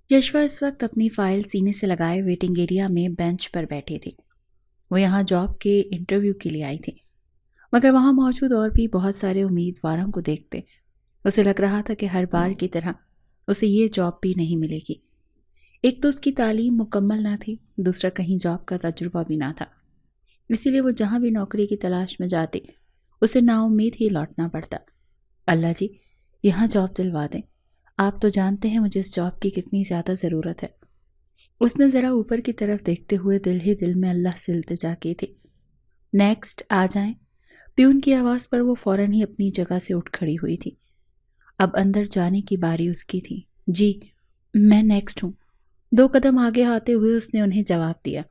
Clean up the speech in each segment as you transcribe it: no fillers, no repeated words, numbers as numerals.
Yeshua اس وقت اپنی file سینے سے لگائے ویٹنگ ایریا میں بینچ پر بیٹھی تھی۔ وہ یہاں جاب کے انٹرویو کے لیے آئی تھی، مگر وہاں موجود اور بھی بہت سارے امیدواروں کو دیکھتے اسے لگ رہا تھا کہ ہر بار کی طرح اسے یہ جاب بھی نہیں ملے گی۔ ایک تو اس کی تعلیم مکمل نہ تھی، دوسرا کہیں جاب کا تجربہ بھی نہ تھا، اسی لیے وہ جہاں بھی نوکری کی تلاش میں جاتی اسے نا امید ہی لوٹنا پڑتا۔ اللہ جی، یہاں جاب دلوا دیں، آپ تو جانتے ہیں مجھے اس جاب کی کتنی زیادہ ضرورت ہے۔ اس نے ذرا اوپر کی طرف دیکھتے ہوئے دل ہی دل میں اللہ سے التجا کی تھی۔ نیکسٹ، آ جائیں۔ پیون کی آواز پر وہ فوراً ہی اپنی جگہ سے اٹھ کھڑی ہوئی تھی۔ اب اندر جانے کی باری اس کی تھی۔ جی، میں نیکسٹ ہوں۔ 2 قدم آگے آتے ہوئے اس نے انہیں جواب دیا،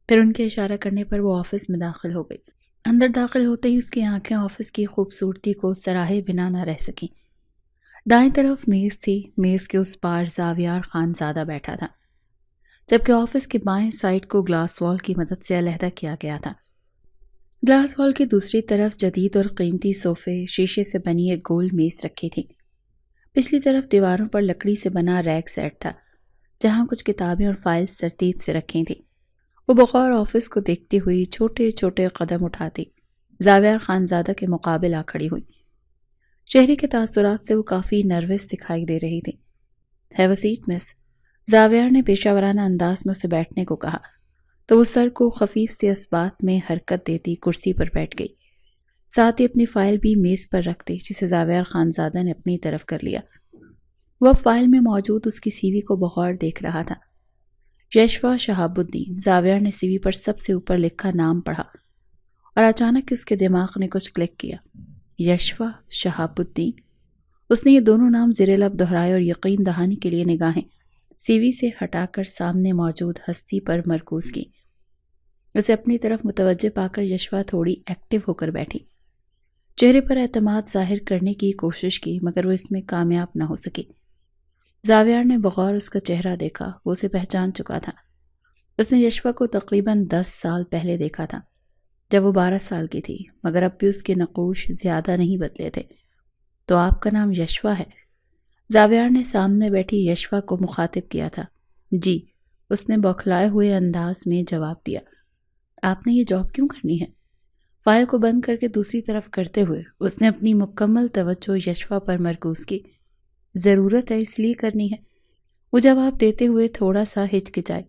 پھر ان کے اشارہ کرنے پر وہ آفس میں داخل ہو گئی۔ اندر داخل ہوتے ہی اس کی آنکھیں آفس کی خوبصورتی کو سراہے بنا نہ رہ سکیں۔ دائیں طرف میز تھی، میز کے اس پار زاویار خانزادہ بیٹھا تھا، جبکہ آفس کے بائیں سائڈ کو گلاس وال کی مدد سے علیحدہ کیا گیا تھا۔ گلاس وال کی دوسری طرف جدید اور قیمتی صوفے، شیشے سے بنی ایک گول میز رکھی تھی۔ پچھلی طرف دیواروں پر لکڑی سے بنا ریک سیٹ تھا، جہاں کچھ کتابیں اور فائلز ترتیب سے رکھی تھیں۔ وہ بغور آفس کو دیکھتی ہوئی چھوٹے چھوٹے قدم اٹھاتی زاویار خانزادہ کے مقابل آ کھڑی ہوئی۔ چہرے کے تاثرات سے وہ کافی نروس دکھائی دے رہی تھی۔ ہیو اے سیٹ مس، زاویار نے پیشہ ورانہ انداز میں اسے بیٹھنے کو کہا تو وہ سر کو خفیف سی اسبات میں حرکت دیتی کرسی پر بیٹھ گئی، ساتھ ہی اپنی فائل بھی میز پر رکھ دی جسے زاویار خانزادہ نے اپنی طرف کر لیا۔ وہ اب فائل میں موجود اس کی سی وی کو بغور دیکھ رہا تھا۔ یشوا شہاب الدین۔ زاویار نے سی وی پر سب سے اوپر لکھا نام پڑھا اور اچانک اس کے دماغ نے کچھ کلک کیا۔ یشوا شہاب الدین۔ اس نے یہ دونوں نام زیر لب دہرائے اور یقین دہانی کے لیے نگاہیں سی وی سے ہٹا کر سامنے موجود ہستی پر مرکوز کی۔ اسے اپنی طرف متوجہ پا کر یشوا تھوڑی ایکٹیو ہو کر بیٹھی، چہرے پر اعتماد ظاہر کرنے کی کوشش کی مگر وہ اس میں کامیاب نہ ہو سکی۔ زاویار نے بغور اس کا چہرہ دیکھا، وہ اسے پہچان چکا تھا۔ اس نے یشوا کو تقریباً 10 سال پہلے دیکھا تھا جب وہ 12 سال کی تھی، مگر اب بھی اس کے نقوش زیادہ نہیں بدلے تھے۔ تو آپ کا نام یشوا ہے؟ زاویار نے سامنے بیٹھی یشوا کو مخاطب کیا تھا۔ جی، اس نے بوکھلائے ہوئے انداز میں جواب دیا۔ آپ نے یہ جاب کیوں کرنی ہے؟ فائل کو بند کر کے دوسری طرف کرتے ہوئے اس نے اپنی مکمل توجہ یشوا پر مرکوز کی۔ ضرورت ہے اس لیے کرنی ہے، وہ جواب دیتے ہوئے تھوڑا سا ہچکچائی۔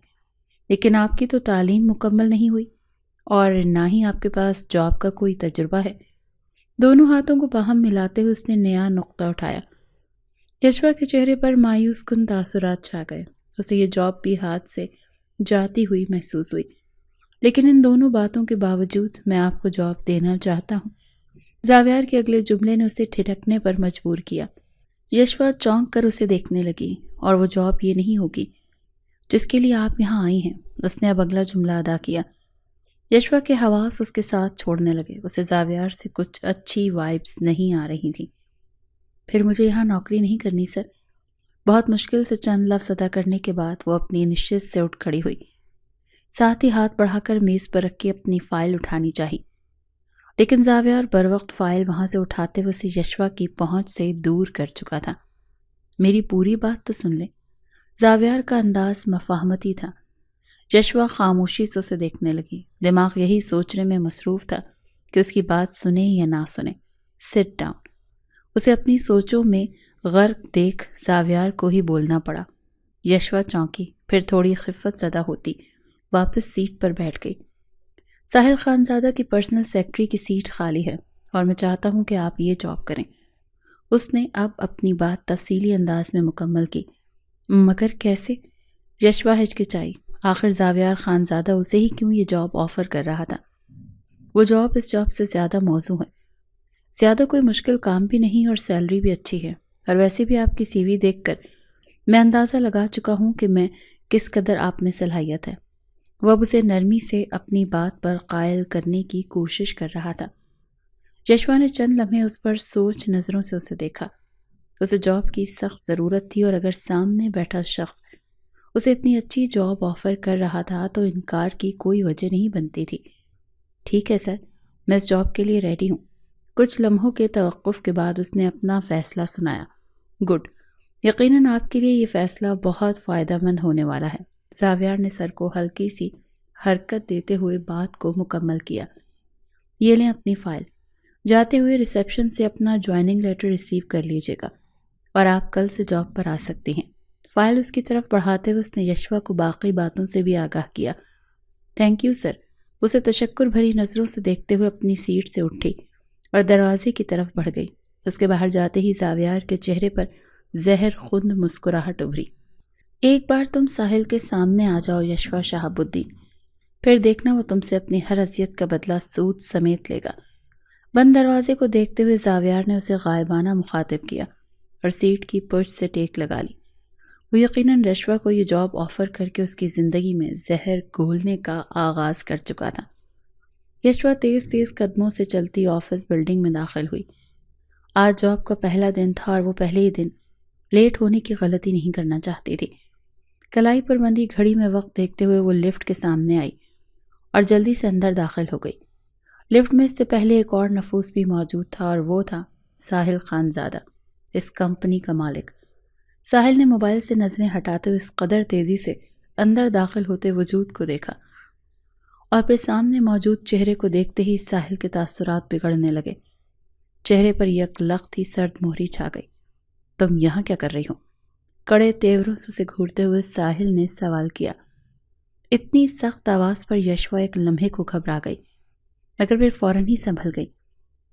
لیکن آپ کی تو تعلیم مکمل نہیں ہوئی اور نہ ہی آپ کے پاس جاب کا کوئی تجربہ ہے۔ دونوں ہاتھوں کو باہم ملاتے ہوئے اس نے نیا نقطہ اٹھایا۔ یشوا کے چہرے پر مایوس کن تاثرات چھا گئے۔ اسے یہ جاب بھی ہاتھ سے جاتی ہوئی محسوس ہوئی۔ لیکن ان دونوں باتوں کے باوجود میں آپ کو جاب دینا چاہتا ہوں۔ زاویار کے اگلے جملے نے اسے ٹھٹکنے پر مجبور کیا۔ یشوا چونک کر اسے دیکھنے لگی۔ اور وہ جاب یہ نہیں ہوگی جس کے لیے آپ یہاں آئی ہیں، اس نے اب اگلا جملہ ادا کیا۔ یشوا کے حواس اس کے ساتھ چھوڑنے لگے، اسے زاویار سے کچھ اچھی وائبز نہیں آ رہی تھیں۔ پھر مجھے یہاں نوکری نہیں کرنی سر۔ بہت مشکل سے چند لفظ ادا کرنے کے بعد وہ اپنی نشست سے اٹھ کھڑی ہوئی، ساتھ ہی ہاتھ بڑھا کر میز پر رکھ کے اپنی فائل اٹھانی چاہی، لیکن زاویار بروقت فائل وہاں سے اٹھاتے ہوئے اسے یشوا کی پہنچ سے دور کر چکا تھا۔ میری پوری بات تو سن لیں۔ زاویار کا انداز مفاہمتی تھا۔ یشوا خاموشی سے اسے دیکھنے لگی، دماغ یہی سوچنے میں مصروف تھا کہ اس کی بات سنے یا نہ سنے۔ Sit down. اسے اپنی سوچوں میں غرق دیکھ زاویار کو ہی بولنا پڑا۔ یشوا چونکی، پھر تھوڑی خفت زدہ ہوتی واپس سیٹ پر بیٹھ گئی۔ ساحل خانزادہ کی پرسنل سیکرٹری کی سیٹ خالی ہے اور میں چاہتا ہوں کہ آپ یہ جاب کریں۔ اس نے اب اپنی بات تفصیلی انداز میں مکمل کی۔ مگر کیسے؟ یشوا ہچکچائی۔ آخر زاویار خانزادہ اسے ہی کیوں یہ جاب آفر کر رہا تھا؟ وہ جاب اس جاب سے زیادہ موزوں ہے، زیادہ کوئی مشکل کام بھی نہیں اور سیلری بھی اچھی ہے، اور ویسے بھی آپ کی سی وی دیکھ کر میں اندازہ لگا چکا ہوں کہ میں کس قدر آپ میں صلاحیت ہے۔ وہ اب اسے نرمی سے اپنی بات پر قائل کرنے کی کوشش کر رہا تھا۔ یشوا نے چند لمحے اس پر سوچ نظروں سے اسے دیکھا۔ اسے جاب کی سخت ضرورت تھی اور اگر سامنے بیٹھا شخص اسے اتنی اچھی جاب آفر کر رہا تھا تو انکار کی کوئی وجہ نہیں بنتی تھی۔ ٹھیک ہے سر، میں اس جاب کے لیے ریڈی ہوں۔ کچھ لمحوں کے توقف کے بعد اس نے اپنا فیصلہ سنایا۔ گڈ، یقیناً آپ کے لیے یہ فیصلہ بہت فائدہ مند ہونے والا ہے۔ زاویار نے سر کو ہلکی سی حرکت دیتے ہوئے بات کو مکمل کیا۔ یہ لیں اپنی فائل، جاتے ہوئے ریسیپشن سے اپنا جوائننگ لیٹر ریسیو کر لیجیے گا اور آپ کل سے جاب پر آ سکتے ہیں۔ فائل اس کی طرف بڑھاتے ہوئے اس نے یشوا کو باقی باتوں سے بھی آگاہ کیا۔ Thank you sir. اسے تشکر بھری نظروں سے دیکھتے ہوئے اپنی سیٹ سے اٹھی اور دروازے کی طرف بڑھ گئی۔ اس کے باہر جاتے ہی زاویار کے چہرے پر زہر خوند مسکراہٹ ابھری۔ ایک بار تم ساحل کے سامنے آ جاؤ یشوا شہاب الدین، پھر دیکھنا وہ تم سے اپنی ہر اذیت کا بدلہ سود سمیت لے گا۔ بند دروازے کو دیکھتے ہوئے زاویار نے اسے غائبانہ مخاطب کیا اور سیٹ کی پشت سے ٹیک لگا لی۔ وہ یقیناً یشوا کو یہ جاب آفر کر کے اس کی زندگی میں زہر گھولنے کا آغاز کر چکا تھا۔ یشوا تیز تیز قدموں سے چلتی آفس بلڈنگ میں داخل ہوئی۔ آج جاب کا پہلا دن تھا اور وہ پہلے ہی دن لیٹ ہونے کی غلطی نہیں کرنا چاہتی تھی۔ کلائی پر بندھی گھڑی میں وقت دیکھتے ہوئے وہ لفٹ کے سامنے آئی اور جلدی سے اندر داخل ہو گئی۔ لفٹ میں اس سے پہلے ایک اور نفوس بھی موجود تھا اور وہ تھا ساحل خانزادہ، اس کمپنی کا مالک۔ ساحل نے موبائل سے نظریں ہٹاتے ہوئے اس قدر تیزی سے اندر داخل ہوتے وجود کو دیکھا اور پھر سامنے موجود چہرے کو دیکھتے ہی ساحل کے تاثرات بگڑنے لگے۔ چہرے پر یک لخت ہی سرد مہری چھا گئی۔ تم یہاں کیا کر رہی ہو؟ کڑے تیوروں سے اسے گھورتے ہوئے ساحل نے سوال کیا۔ اتنی سخت آواز پر یشوا ایک لمحے کو گھبرا گئی، مگر پھر فوراً ہی سنبھل گئی۔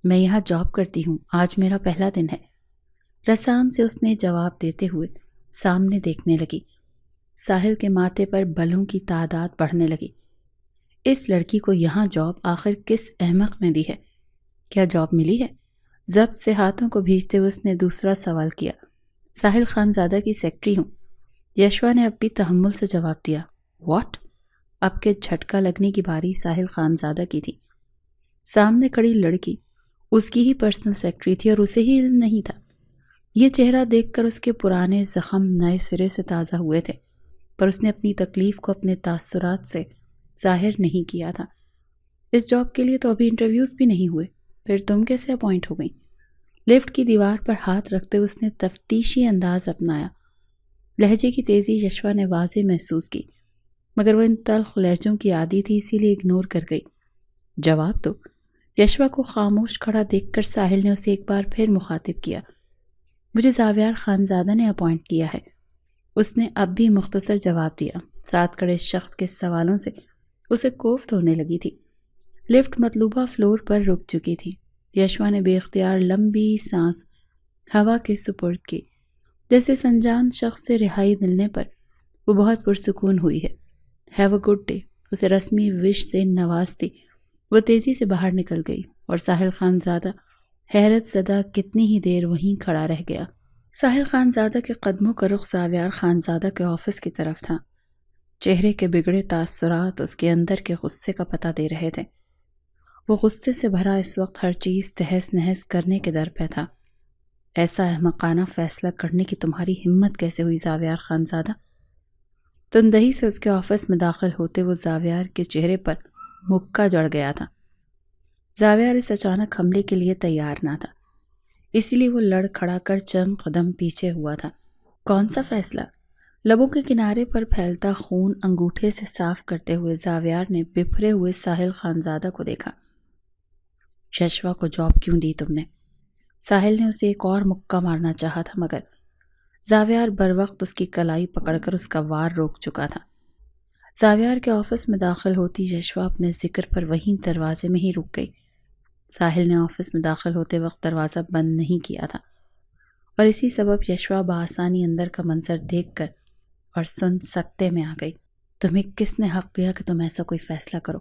میں یہاں جاب کرتی ہوں، آج میرا پہلا دن ہے، رسام سے اس نے جواب دیتے ہوئے سامنے دیکھنے لگی۔ ساحل کے ماتھے پر بلوں کی تعداد بڑھنے لگی۔ اس لڑکی کو یہاں جاب آخر کس احمق نے دی ہے؟ کیا جاب ملی ہے؟ ضبط سے ہاتھوں کو بھیجتے ہوئے اس نے دوسرا سوال کیا۔ ساحل خانزادہ کی سیکرٹری ہوں، یشوا نے اب بھی تحمل سے جواب دیا۔ واٹ؟ اب کے جھٹکا لگنے کی باری ساحل خانزادہ کی تھی۔ سامنے کھڑی لڑکی اس کی ہی پرسنل سیکرٹری تھی اور اسے ہی علم نہیں تھا۔ یہ چہرہ دیکھ کر اس کے پرانے زخم نئے سرے سے تازہ ہوئے تھے، پر اس نے اپنی تکلیف کو اپنے تاثرات سے ظاہر نہیں کیا تھا۔ اس جاب کے لیے تو ابھی انٹرویوز بھی نہیں ہوئے، پھر تم کیسے اپوائنٹ ہو گئی؟ لفٹ کی دیوار پر ہاتھ رکھتے اس نے تفتیشی انداز اپنایا۔ لہجے کی تیزی یشوا نے واضح محسوس کی، مگر وہ ان تلخ لہجوں کی عادی تھی، اسی لیے اگنور کر گئی۔ جواب دو۔ یشوا کو خاموش کھڑا دیکھ کر ساحل نے اسے ایک بار پھر مخاطب کیا۔ مجھے زاویار خانزادہ نے اپوائنٹ کیا ہے، اس نے اب بھی مختصر جواب دیا۔ ساتھ کھڑے شخص کے سوالوں سے اسے کوفت ہونے لگی تھی۔ لفٹ مطلوبہ فلور پر رک چکی تھی۔ یشوا نے بے اختیار لمبی سانس ہوا کے سپرد کی، جیسے سنجان شخص سے رہائی ملنے پر وہ بہت پرسکون ہوئی ہے۔ ہیو اے گڈ ڈے، اسے رسمی وش سے نوازتی وہ تیزی سے باہر نکل گئی اور ساحل خانزادہ حیرت زدہ کتنی ہی دیر وہیں کھڑا رہ گیا۔ ساحل خانزادہ کے قدموں کا رخ زاویار خانزادہ کے آفس کی طرف تھا۔ چہرے کے بگڑے تاثرات اس کے اندر کے غصے کا پتہ دے رہے تھے۔ وہ غصے سے بھرا اس وقت ہر چیز تہس نہس کرنے کے در پہ تھا۔ ایسا احمقانہ فیصلہ کرنے کی تمہاری ہمت کیسے ہوئی زاویار خانزادہ؟ تندہی سے اس کے آفس میں داخل ہوتے وہ زاویار کے چہرے پر مکہ جڑ گیا تھا۔ زاویار اس اچانک حملے کے لیے تیار نہ تھا، اسی لیے وہ لڑ کھڑا کر چند قدم پیچھے ہوا تھا۔ کون سا فیصلہ؟ لبوں کے کنارے پر پھیلتا خون انگوٹھے سے صاف کرتے ہوئے زاویار نے بپھرے ہوئے ساحل خانزادہ کو دیکھا۔ یشوا کو جاب کیوں دی تم نے؟ ساحل نے اسے ایک اور مکہ مارنا چاہا تھا، مگر زاویار بروقت اس کی کلائی پکڑ کر اس کا وار روک چکا تھا۔ زاویار کے آفس میں داخل ہوتی یشوا اپنے ذکر پر وہیں دروازے میں ہی رک گئی۔ ساحل نے آفس میں داخل ہوتے وقت دروازہ بند نہیں کیا تھا اور اسی سبب یشوا بآسانی اندر کا منظر دیکھ کر اور سن سکتے میں آ گئی۔ تمہیں کس نے حق دیا کہ تم ایسا کوئی فیصلہ کرو،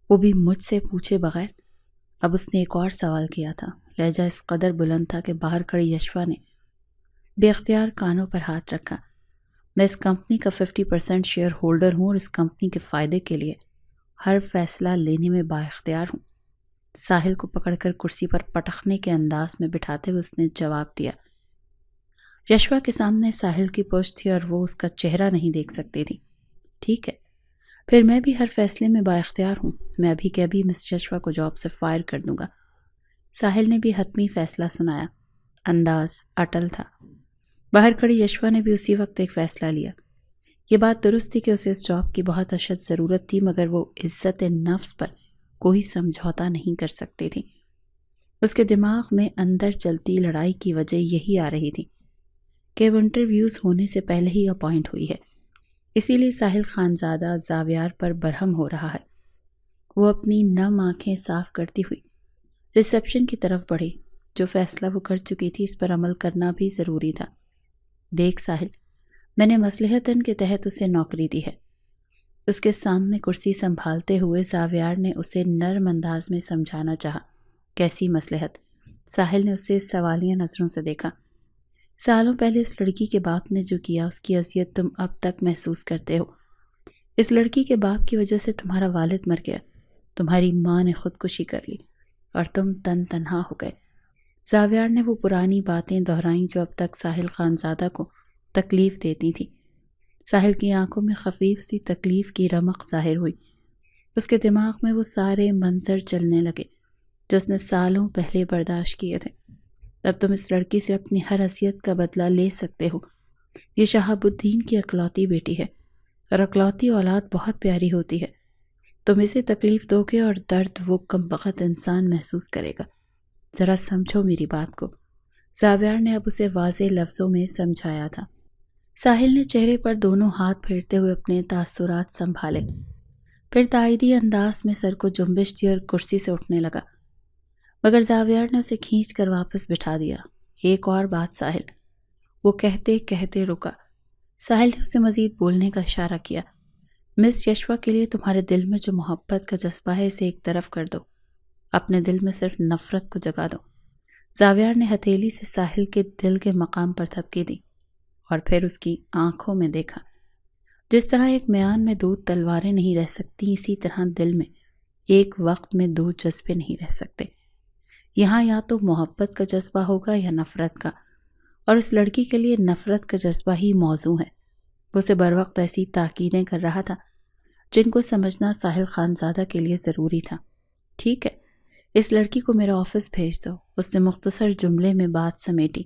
وہ بھی مجھ سے پوچھے بغیر؟ اب اس نے ایک اور سوال کیا تھا۔ لہجہ اس قدر بلند تھا کہ باہر کھڑی یشوا نے بے اختیار کانوں پر ہاتھ رکھا۔ میں اس کمپنی کا 50% شیئر ہولڈر ہوں اور اس کمپنی کے فائدے کے لیے ہر فیصلہ لینے میں با اختیار ہوں۔ ساحل کو پکڑ کر کرسی پر پٹخنے کے انداز میں بٹھاتے ہوئے اس نے جواب دیا۔ یشوا کے سامنے ساحل کی پشت تھی اور وہ اس کا چہرہ نہیں دیکھ سکتی تھی۔ ٹھیک ہے، پھر میں بھی ہر فیصلے میں با اختیار ہوں۔ میں ابھی کے ابھی مس یشوا کو جاب سے فائر کر دوں گا۔ ساحل نے بھی حتمی فیصلہ سنایا۔ انداز اٹل تھا۔ باہر کھڑی یشوا نے بھی اسی وقت ایک فیصلہ لیا۔ یہ بات درست تھی کہ اسے اس جاب کی بہت اشد ضرورت تھی، مگر وہ عزت نفس پر کوئی سمجھوتا نہیں کر سکتی تھی۔ اس کے دماغ میں اندر چلتی لڑائی کی وجہ یہی آ رہی تھی کہ وہ انٹرویوز ہونے سے پہلے ہی اپوائنٹ ہوئی ہے، اسی لیے ساحل خانزادہ زاویار پر برہم ہو رہا ہے۔ وہ اپنی نم آنکھیں صاف کرتی ہوئی ریسیپشن کی طرف بڑھی۔ جو فیصلہ وہ کر چکی تھی اس پر عمل کرنا بھی ضروری تھا۔ دیکھ ساحل، میں نے مصلحتاً کے تحت اسے نوکری دی ہے۔ اس کے سامنے کرسی سنبھالتے ہوئے زاویار نے اسے نرم انداز میں سمجھانا چاہا۔ کیسی مصلحت؟ ساحل نے اسے سوالیہ نظروں سے دیکھا۔ سالوں پہلے اس لڑکی کے باپ نے جو کیا اس کی اذیت تم اب تک محسوس کرتے ہو۔ اس لڑکی کے باپ کی وجہ سے تمہارا والد مر گیا، تمہاری ماں نے خودکشی کر لی اور تم تنہا ہو گئے۔ زاویار نے وہ پرانی باتیں دہرائیں جو اب تک ساحل خانزادہ کو تکلیف دیتی تھی۔ ساحل کی آنکھوں میں خفیف سی تکلیف کی رمق ظاہر ہوئی۔ اس کے دماغ میں وہ سارے منظر چلنے لگے جو اس نے سالوں پہلے برداشت کیے تھے۔ اب تم اس لڑکی سے اپنی ہر اذیت کا بدلہ لے سکتے ہو۔ یہ شہاب الدین کی اکلوتی بیٹی ہے اور اکلوتی اولاد بہت پیاری ہوتی ہے۔ تم اسے تکلیف دو گے اور درد وہ کمبخت انسان محسوس کرے گا۔ ذرا سمجھو میری بات کو۔ زاویار نے اب اسے واضح لفظوں میں سمجھایا تھا۔ ساحل نے چہرے پر دونوں ہاتھ پھیرتے ہوئے اپنے تاثرات سنبھالے، پھر تائیدی انداز میں سر کو جنبش دی اور کرسی سے اٹھنے لگا، مگر زاویار نے اسے کھینچ کر واپس بٹھا دیا۔ ایک اور بات ساحل، وہ کہتے کہتے رکا۔ ساحل نے اسے مزید بولنے کا اشارہ کیا۔ مس یشوا کے لیے تمہارے دل میں جو محبت کا جذبہ ہے اسے ایک طرف کر دو، اپنے دل میں صرف نفرت کو جگا دو۔ زاویار نے ہتھیلی سے ساحل کے دل کے مقام پر تھپکی دی اور پھر اس کی آنکھوں میں دیکھا۔ جس طرح ایک میان میں دو تلواریں نہیں رہ سکتی، اسی طرح دل میں ایک وقت میں دو جذبے نہیں رہ سکتے۔ یہاں یا تو محبت کا جذبہ ہوگا یا نفرت کا، اور اس لڑکی کے لیے نفرت کا جذبہ ہی موضوع ہے۔ وہ اسے بر وقت ایسی تاکیدیں کر رہا تھا جن کو سمجھنا ساحل خانزادہ کے لیے ضروری تھا۔ ٹھیک ہے، اس لڑکی کو میرا آفس بھیج دو۔ اس نے مختصر جملے میں بات سمیٹی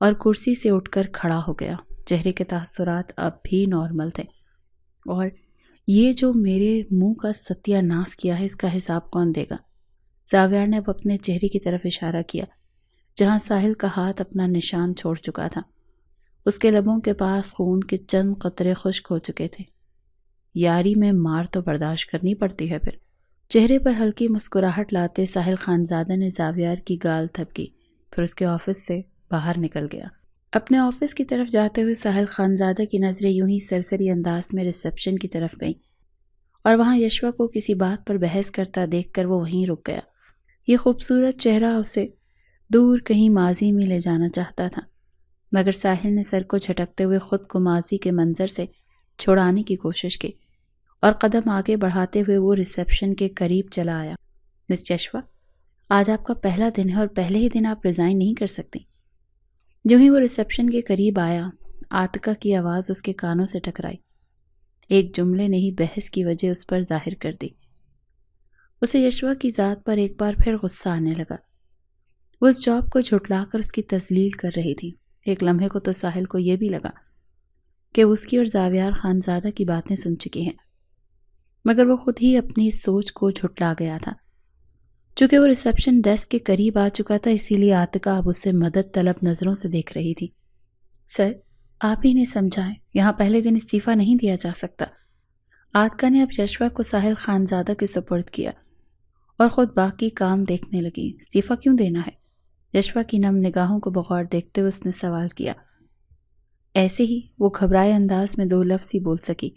اور کرسی سے اٹھ کر کھڑا ہو گیا۔ چہرے کے تاثرات اب بھی نارمل تھے۔ اور یہ جو میرے منہ کا ستیہ ناس کیا ہے اس کا حساب کون دے گا؟ زاویار نے اب اپنے چہرے کی طرف اشارہ کیا جہاں ساحل کا ہاتھ اپنا نشان چھوڑ چکا تھا۔ اس کے لبوں کے پاس خون کے چند قطرے خشک ہو چکے تھے۔ یاری میں مار تو برداشت کرنی پڑتی ہے۔ پھر چہرے پر ہلکی مسکراہٹ لاتے ساحل خانزادہ نے زاویار کی گال تھپکی، پھر اس کے آفس سے باہر نکل گیا۔ اپنے آفس کی طرف جاتے ہوئے ساحل خانزادہ کی نظریں یوں ہی سرسری انداز میں ریسیپشن کی طرف گئیں اور وہاں یشوا کو کسی بات پر بحث کرتا دیکھ کر وہ وہیں رک گیا۔ یہ خوبصورت چہرہ اسے دور کہیں ماضی میں لے جانا چاہتا تھا، مگر ساحل نے سر کو جھٹکتے ہوئے خود کو ماضی کے منظر سے چھڑانے کی کوشش کی اور قدم آگے بڑھاتے ہوئے وہ ریسیپشن کے قریب چلا آیا۔ مس یشوا، آج آپ کا پہلا دن ہے اور پہلے ہی دن آپ ریزائن نہیں کر سکتی۔ جو ہی وہ ریسیپشن کے قریب آیا، آتکا کی آواز اس کے کانوں سے ٹکرائی۔ ایک جملے نے ہی بحث کی وجہ اس پر ظاہر کر دی۔ اسے یشوا کی ذات پر ایک بار پھر غصہ آنے لگا۔ وہ اس جاب کو جھٹلا کر اس کی تذلیل کر رہی تھی۔ ایک لمحے کو تو ساحل کو یہ بھی لگا کہ اس کی اور زاویار خانزادہ کی باتیں سن چکی ہیں، مگر وہ خود ہی اپنی سوچ کو جھٹلا گیا تھا۔ چونکہ وہ ریسیپشن ڈیسک کے قریب آ چکا تھا، اسی لیے آتکا اب اسے مدد طلب نظروں سے دیکھ رہی تھی۔ سر، آپ ہی نے سمجھائیں، یہاں پہلے دن استعفیٰ نہیں دیا جا سکتا۔ آتکا نے اب یشوا کو ساحل خانزادہ کے سپرد کیا اور خود باقی کام دیکھنے لگی۔ استعفیٰ کیوں دینا ہے؟ یشوا کی نم نگاہوں کو بغور دیکھتے ہوئے اس نے سوال کیا۔ ایسے ہی وہ گھبرائے انداز میں دو لفظ ہی بول سکی۔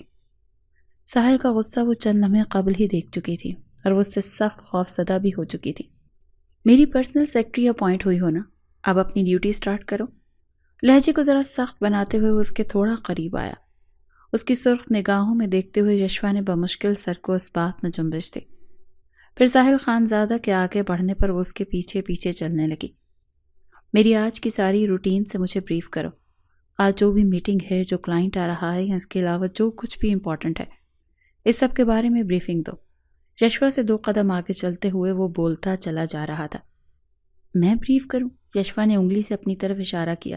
ساحل کا غصہ وہ چند لمحے قبل ہی دیکھ چکی تھی اور وہ اس سے سخت خوف زدہ بھی ہو چکی تھی۔ میری پرسنل سیکرٹری اپوائنٹ ہوئی ہو نا، اب اپنی ڈیوٹی سٹارٹ کرو۔ لہجے کو ذرا سخت بناتے ہوئے وہ اس کے تھوڑا قریب آیا۔ اس کی سرخ نگاہوں میں دیکھتے ہوئے یشوا نے بمشکل سر کو اس بات میں جنبش دی۔ پھر ساحل خانزادہ کے آگے بڑھنے پر وہ اس کے پیچھے پیچھے چلنے لگی۔ میری آج کی ساری روٹین سے مجھے بریف کرو۔ آج جو بھی میٹنگ ہے، جو کلائنٹ آ رہا ہے یا اس کے علاوہ جو کچھ بھی امپورٹنٹ ہے، اس سب کے بارے میں بریفنگ دو۔ یشوا سے 2 قدم آگے چلتے ہوئے وہ بولتا چلا جا رہا تھا۔ میں بریف کروں؟ یشوا نے انگلی سے اپنی طرف اشارہ کیا۔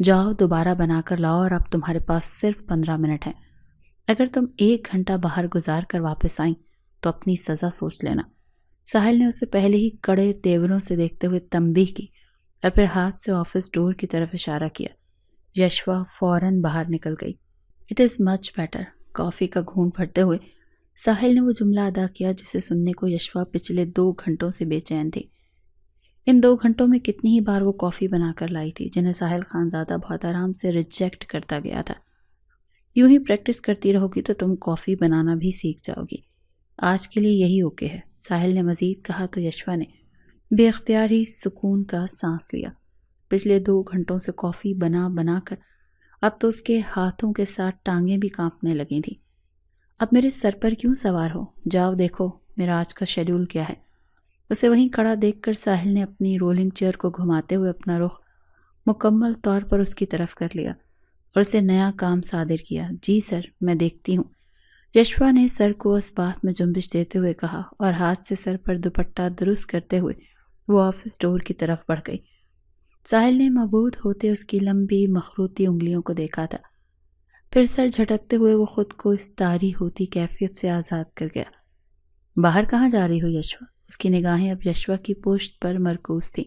جاؤ دوبارہ بنا کر لاؤ اور اب تمہارے پاس صرف 15 منٹ ہیں۔ اگر تم 1 گھنٹہ باہر گزار کر واپس آئیں تو اپنی سزا سوچ لینا۔ ساحل نے اسے پہلے ہی کڑے تیوروں سے دیکھتے ہوئے تنبیہ کی اور پھر ہاتھ سے آفس ڈور کی طرف اشارہ کیا۔ یشوا فوراً باہر نکل گئی۔ It is much better. کافی کا گھونٹ بھرتے ہوئے ساحل نے وہ جملہ ادا کیا جسے سننے کو یشوا پچھلے 2 گھنٹوں سے بے چین تھی۔ ان 2 گھنٹوں میں کتنی ہی بار وہ کافی بنا کر لائی تھی جنہیں ساحل خانزادہ بہت آرام سے ریجیکٹ کرتا گیا تھا۔ یوں ہی پریکٹس کرتی رہو گی تو تم کافی بنانا بھی سیکھ جاؤ گی۔ آج کے لیے یہی اوکے ہے، ساحل نے مزید کہا تو یشوا نے بے اختیار ہی سکون کا سانس لیا۔ پچھلے 2 گھنٹوں سے کافی بنا بنا کر اب تو اس کے ہاتھوں کے ساتھ ٹانگیں بھی کانپنے لگی تھیں۔ اب میرے سر پر کیوں سوار ہو؟ جاؤ دیکھو میرا آج کا شیڈول کیا ہے۔ اسے وہیں کھڑا دیکھ کر ساحل نے اپنی رولنگ چیئر کو گھماتے ہوئے اپنا رخ مکمل طور پر اس کی طرف کر لیا اور اسے نیا کام صادر کیا۔ جی سر، میں دیکھتی ہوں، یشوا نے سر کو اس بات میں جنبش دیتے ہوئے کہا اور ہاتھ سے سر پر دوپٹہ درست کرتے ہوئے وہ آفس ڈور کی طرف بڑھ گئی۔ ساحل نے مبہوت ہوتے اس کی لمبی مخروطی انگلیوں کو دیکھا تھا، پھر سر جھٹکتے ہوئے وہ خود کو اس طاری ہوتی کیفیت سے آزاد کر گیا۔ باہر کہاں جا رہی ہو یشوا؟ اس کی نگاہیں اب یشوا کی پشت پر مرکوز تھیں۔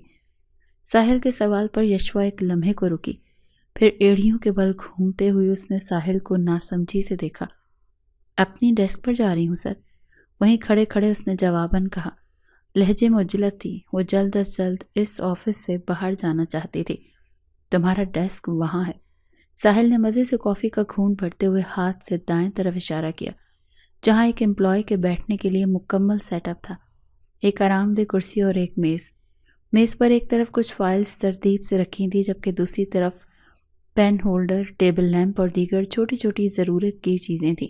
ساحل کے سوال پر یشوا ایک لمحے کو رکی، پھر ایڑیوں کے بل گھومتے ہوئے اس نے ساحل کو ناسمجھی سے دیکھا۔ اپنی ڈیسک پر جا رہی ہوں سر، وہیں کھڑے کھڑے اس نے جواباً کہا۔ لہجے میں عجلت تھی، وہ جلد از جلد اس آفس سے باہر جانا چاہتی تھی۔ تمہارا ڈیسک وہاں ہے۔ ساحل نے مزے سے کافی کا گھونٹ بھرتے ہوئے ہاتھ سے دائیں طرف اشارہ کیا، جہاں ایک امپلائی کے بیٹھنے کے لیے مکمل سیٹ اپ تھا۔ ایک آرام دہ کرسی اور ایک میز۔ میز پر ایک طرف کچھ فائلز ترتیب سے رکھی تھیں جبکہ دوسری طرف پین ہولڈر، ٹیبل لیمپ اور دیگر چھوٹی چھوٹی ضرورت کی چیزیں تھیں۔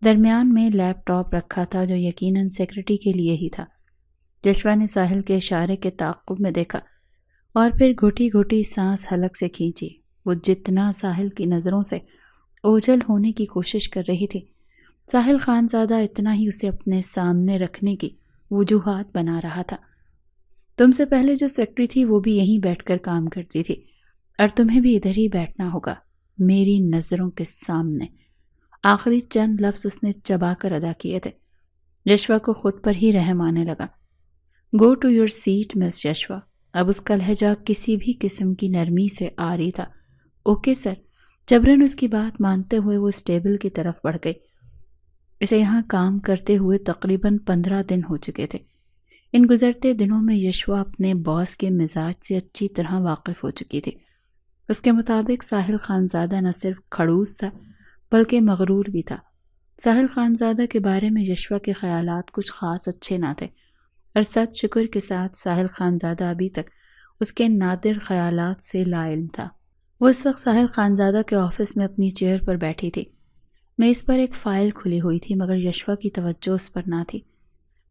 درمیان میں لیپ ٹاپ رکھا تھا جو یقیناً سیکرٹری کے لیے ہی تھا۔ یشوا نے ساحل کے اشارے کے تعاقب میں دیکھا اور پھر گھٹی گھٹی سانس حلق سے کھینچی۔ وہ جتنا ساحل کی نظروں سے اوجھل ہونے کی کوشش کر رہی تھی، ساحل خانزادہ اتنا ہی اسے اپنے سامنے رکھنے کی وجوہات بنا رہا تھا۔ تم سے پہلے جو سیکرٹری تھی وہ بھی یہیں بیٹھ کر کام کرتی تھی اور تمہیں بھی ادھر ہی بیٹھنا ہوگا، میری نظروں کے سامنے۔ آخری چند لفظ اس نے چبا کر ادا کیے تھے۔ یشوا کو خود پر ہی رحم آنے لگا۔ Go to your seat miss یشوا۔ اب اس کا لہجہ کسی بھی قسم کی نرمی سے آ رہی تھا۔ Okay sir. جبراً اس کی بات مانتے ہوئے وہ اس ٹیبل کی طرف بڑھ گئی۔ اسے یہاں کام کرتے ہوئے تقریباً 15 دن ہو چکے تھے۔ ان گزرتے دنوں میں یشوا اپنے باس کے مزاج سے اچھی طرح واقف ہو چکی تھی۔ اس کے مطابق ساحل خانزادہ نہ صرف کھڑوس تھا بلکہ مغرور بھی تھا۔ ساحل خانزادہ کے بارے میں یشوا کے خیالات کچھ خاص اچھے نہ تھے اور سچ شکر کے ساتھ ساحل خانزادہ ابھی تک اس کے نادر خیالات سے لا علم تھا۔ وہ اس وقت ساحل خانزادہ کے آفس میں اپنی چیئر پر بیٹھی تھی۔ میز پر ایک فائل کھلی ہوئی تھی مگر یشوا کی توجہ اس پر نہ تھی۔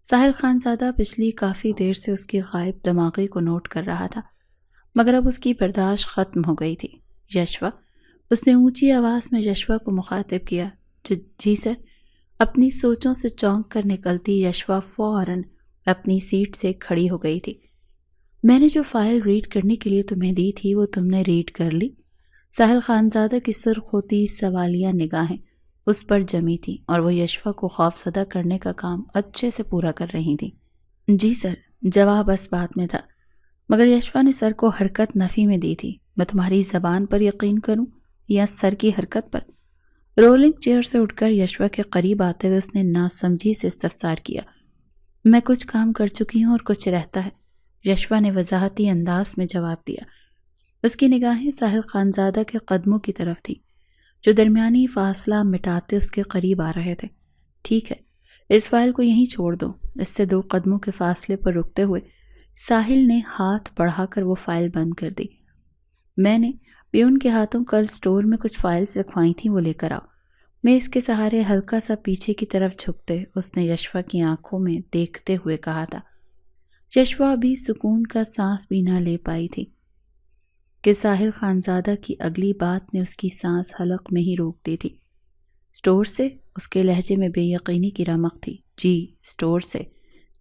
ساحل خانزادہ پچھلی کافی دیر سے اس کی غائب دماغی کو نوٹ کر رہا تھا مگر اب اس کی برداشت ختم ہو گئی تھی۔ یشوا، اس نے اونچی آواز میں یشوا کو مخاطب کیا۔ جی سر۔ اپنی سوچوں سے چونک کر نکلتی یشوا فوراً اپنی سیٹ سے کھڑی ہو گئی تھی۔ میں نے جو فائل ریڈ کرنے کے لیے تمہیں دی تھی وہ تم نے ریڈ کر لی؟ ساحل خانزادہ کی سرخ ہوتی سوالیہ نگاہیں اس پر جمی تھیں اور وہ یشوا کو خوف زدہ کرنے کا کام اچھے سے پورا کر رہی تھیں۔ جی سر، جواب اس بات میں تھا مگر یشوا نے سر کو حرکت نفی میں دی تھی۔ میں تمہاری زبان پر یقین کروں یا سر کی حرکت پر؟ رولنگ چیئر سے اٹھ کر یشوا کے قریب آتے ہوئے اس نے ناسمجھی سے استفسار کیا۔ میں کچھ کام کر چکی ہوں اور کچھ رہتا ہے، یشوا نے وضاحتی انداز میں جواب دیا۔ اس کی نگاہیں ساحل خانزادہ کے قدموں کی طرف تھی جو درمیانی فاصلہ مٹاتے اس کے قریب آ رہے تھے۔ ٹھیک ہے، اس فائل کو یہیں چھوڑ دو۔ اس سے 2 قدموں کے فاصلے پر رکتے ہوئے ساحل نے ہاتھ بڑھا کر وہ فائل بند کر دی۔ میں نے پیون کے ہاتھوں کل سٹور میں کچھ فائلز رکھوائی تھیں، وہ لے کر آؤ۔ میں اس کے سہارے ہلکا سا پیچھے کی طرف جھکتے اس نے یشوا کی آنکھوں میں دیکھتے ہوئے کہا تھا۔ یشوا ابھی سکون کا سانس بھی نہ لے پائی تھی کہ ساحل خانزادہ کی اگلی بات نے اس کی سانس حلق میں ہی روک دی تھی۔ سٹور سے؟ اس کے لہجے میں بے یقینی کی رمق تھی۔ جی، سٹور سے۔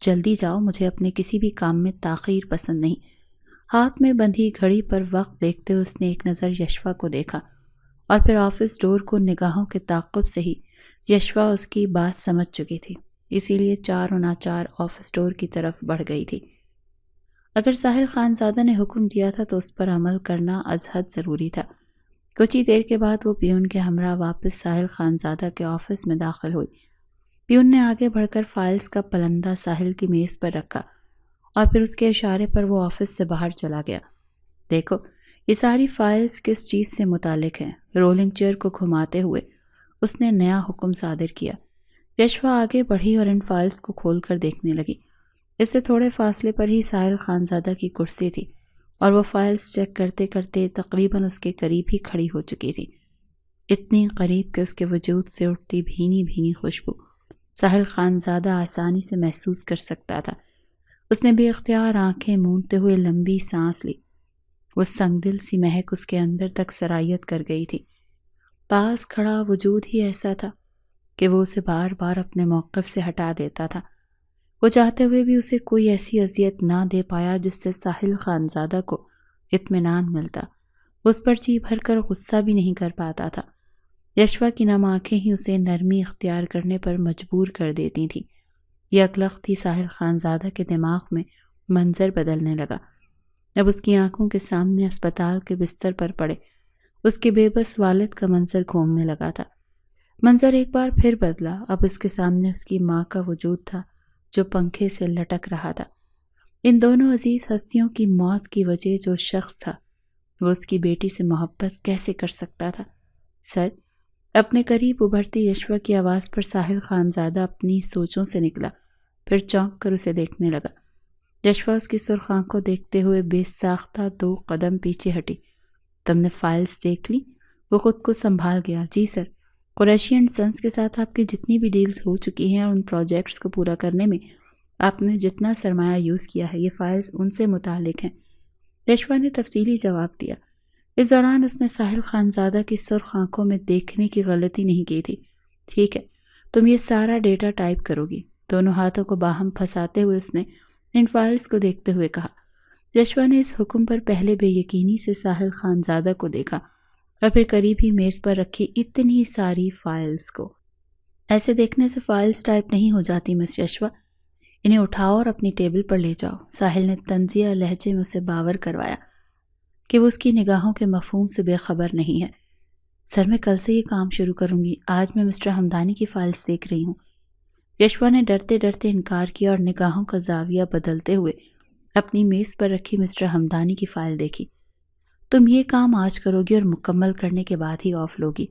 جلدی جاؤ، مجھے اپنے کسی بھی کام میں تاخیر پسند نہیں۔ ہاتھ میں بندھی گھڑی پر وقت دیکھتے اس نے ایک نظر یشوا کو دیکھا اور پھر آفس ڈور کو نگاہوں کے تعاقب سے ہی یشوا اس کی بات سمجھ چکی تھی، اسی لیے چار و ناچار آفس ڈور کی طرف بڑھ گئی تھی۔ اگر ساحل خانزادہ نے حکم دیا تھا تو اس پر عمل کرنا از حد ضروری تھا۔ کچھ ہی دیر کے بعد وہ پیون کے ہمراہ واپس ساحل خانزادہ کے آفس میں داخل ہوئی۔ پیون نے آگے بڑھ کر فائلز کا پلندہ ساحل کی میز پر رکھا اور پھر اس کے اشارے پر وہ آفس سے باہر چلا گیا۔ دیکھو، یہ ساری فائلز کس چیز سے متعلق ہیں؟ رولنگ چیئر کو گھماتے ہوئے اس نے نیا حکم صادر کیا۔ یشوا آگے بڑھی اور ان فائلز کو کھول کر دیکھنے لگی۔ اس سے تھوڑے فاصلے پر ہی ساحل خانزادہ کی کرسی تھی اور وہ فائلز چیک کرتے کرتے تقریباً اس کے قریب ہی کھڑی ہو چکی تھی، اتنی قریب کہ اس کے وجود سے اٹھتی بھینی بھینی خوشبو ساحل خانزادہ آسانی سے محسوس کر سکتا تھا۔ اس نے بے اختیار آنکھیں موندتے ہوئے لمبی سانس لی۔ وہ سنگ دل سی مہک اس کے اندر تک سرایت کر گئی تھی۔ پاس کھڑا وجود ہی ایسا تھا کہ وہ اسے بار بار اپنے موقف سے ہٹا دیتا تھا۔ وہ چاہتے ہوئے بھی اسے کوئی ایسی اذیت نہ دے پایا جس سے ساحل خانزادہ کو اطمینان ملتا۔ اس پر جی بھر کر غصہ بھی نہیں کر پاتا تھا۔ یشوا کی نم آنکھیں ہی اسے نرمی اختیار کرنے پر مجبور کر دیتی تھیں۔ یکلخت ہی ساحل خانزادہ کے دماغ میں منظر بدلنے لگا۔ اب اس کی آنکھوں کے سامنے اسپتال کے بستر پر پڑے اس کے بے بس والد کا منظر گھومنے لگا تھا۔ منظر ایک بار پھر بدلا۔ اب اس کے سامنے اس کی ماں کا وجود تھا جو پنکھے سے لٹک رہا تھا۔ ان دونوں عزیز ہستیوں کی موت کی وجہ جو شخص تھا وہ اس کی بیٹی سے محبت کیسے کر سکتا تھا؟ سر، اپنے قریب ابھرتی یشوا کی آواز پر ساحل خانزادہ اپنی سوچوں سے نکلا، پھر چونک کر اسے دیکھنے لگا۔ یشوا اس کی سرخ آنکھوں دیکھتے ہوئے بے ساختہ 2 قدم پیچھے ہٹی۔ تم نے فائلز دیکھ لی؟ وہ خود کو سنبھال گیا۔ جی سر، قریشی اینڈ سنس کے ساتھ آپ کی جتنی بھی ڈیلز ہو چکی ہیں اور ان پروجیکٹس کو پورا کرنے میں آپ نے جتنا سرمایہ یوز کیا ہے، یہ فائلز ان سے متعلق ہیں، یشوا نے تفصیلی جواب دیا۔ اس دوران اس نے ساحل خانزادہ کی سرخ آنکھوں میں دیکھنے کی غلطی نہیں کی تھی۔ ٹھیک ہے، تم یہ سارا ڈیٹا ٹائپ کرو گی۔ دونوں ہاتھوں کو باہم پھنساتے ہوئے اس نے ان فائلز کو دیکھتے ہوئے کہا۔ یشوا نے اس حکم پر پہلے بے یقینی سے ساحل خانزادہ کو دیکھا اور پھر قریب ہی میز پر رکھی اتنی ساری فائلز کو۔ ایسے دیکھنے سے فائلز ٹائپ نہیں ہو جاتی مس یشوا، انہیں اٹھاؤ اور اپنی ٹیبل پر لے جاؤ۔ ساحل نے طنزیہ لہجے میں اسے باور کروایا کہ وہ اس کی نگاہوں کے مفہوم سے بے خبر نہیں ہے۔ سر، میں کل سے یہ کام شروع کروں گی، آج میں مسٹر ہمدانی کی فائلز دیکھ رہی ہوں۔ یشوا نے ڈرتے ڈرتے انکار کیا اور نگاہوں کا زاویہ بدلتے ہوئے اپنی میز پر رکھی مسٹر ہمدانی کی فائل دیکھی۔ تم یہ کام آج کرو گی اور مکمل کرنے کے بعد ہی آف لوگی۔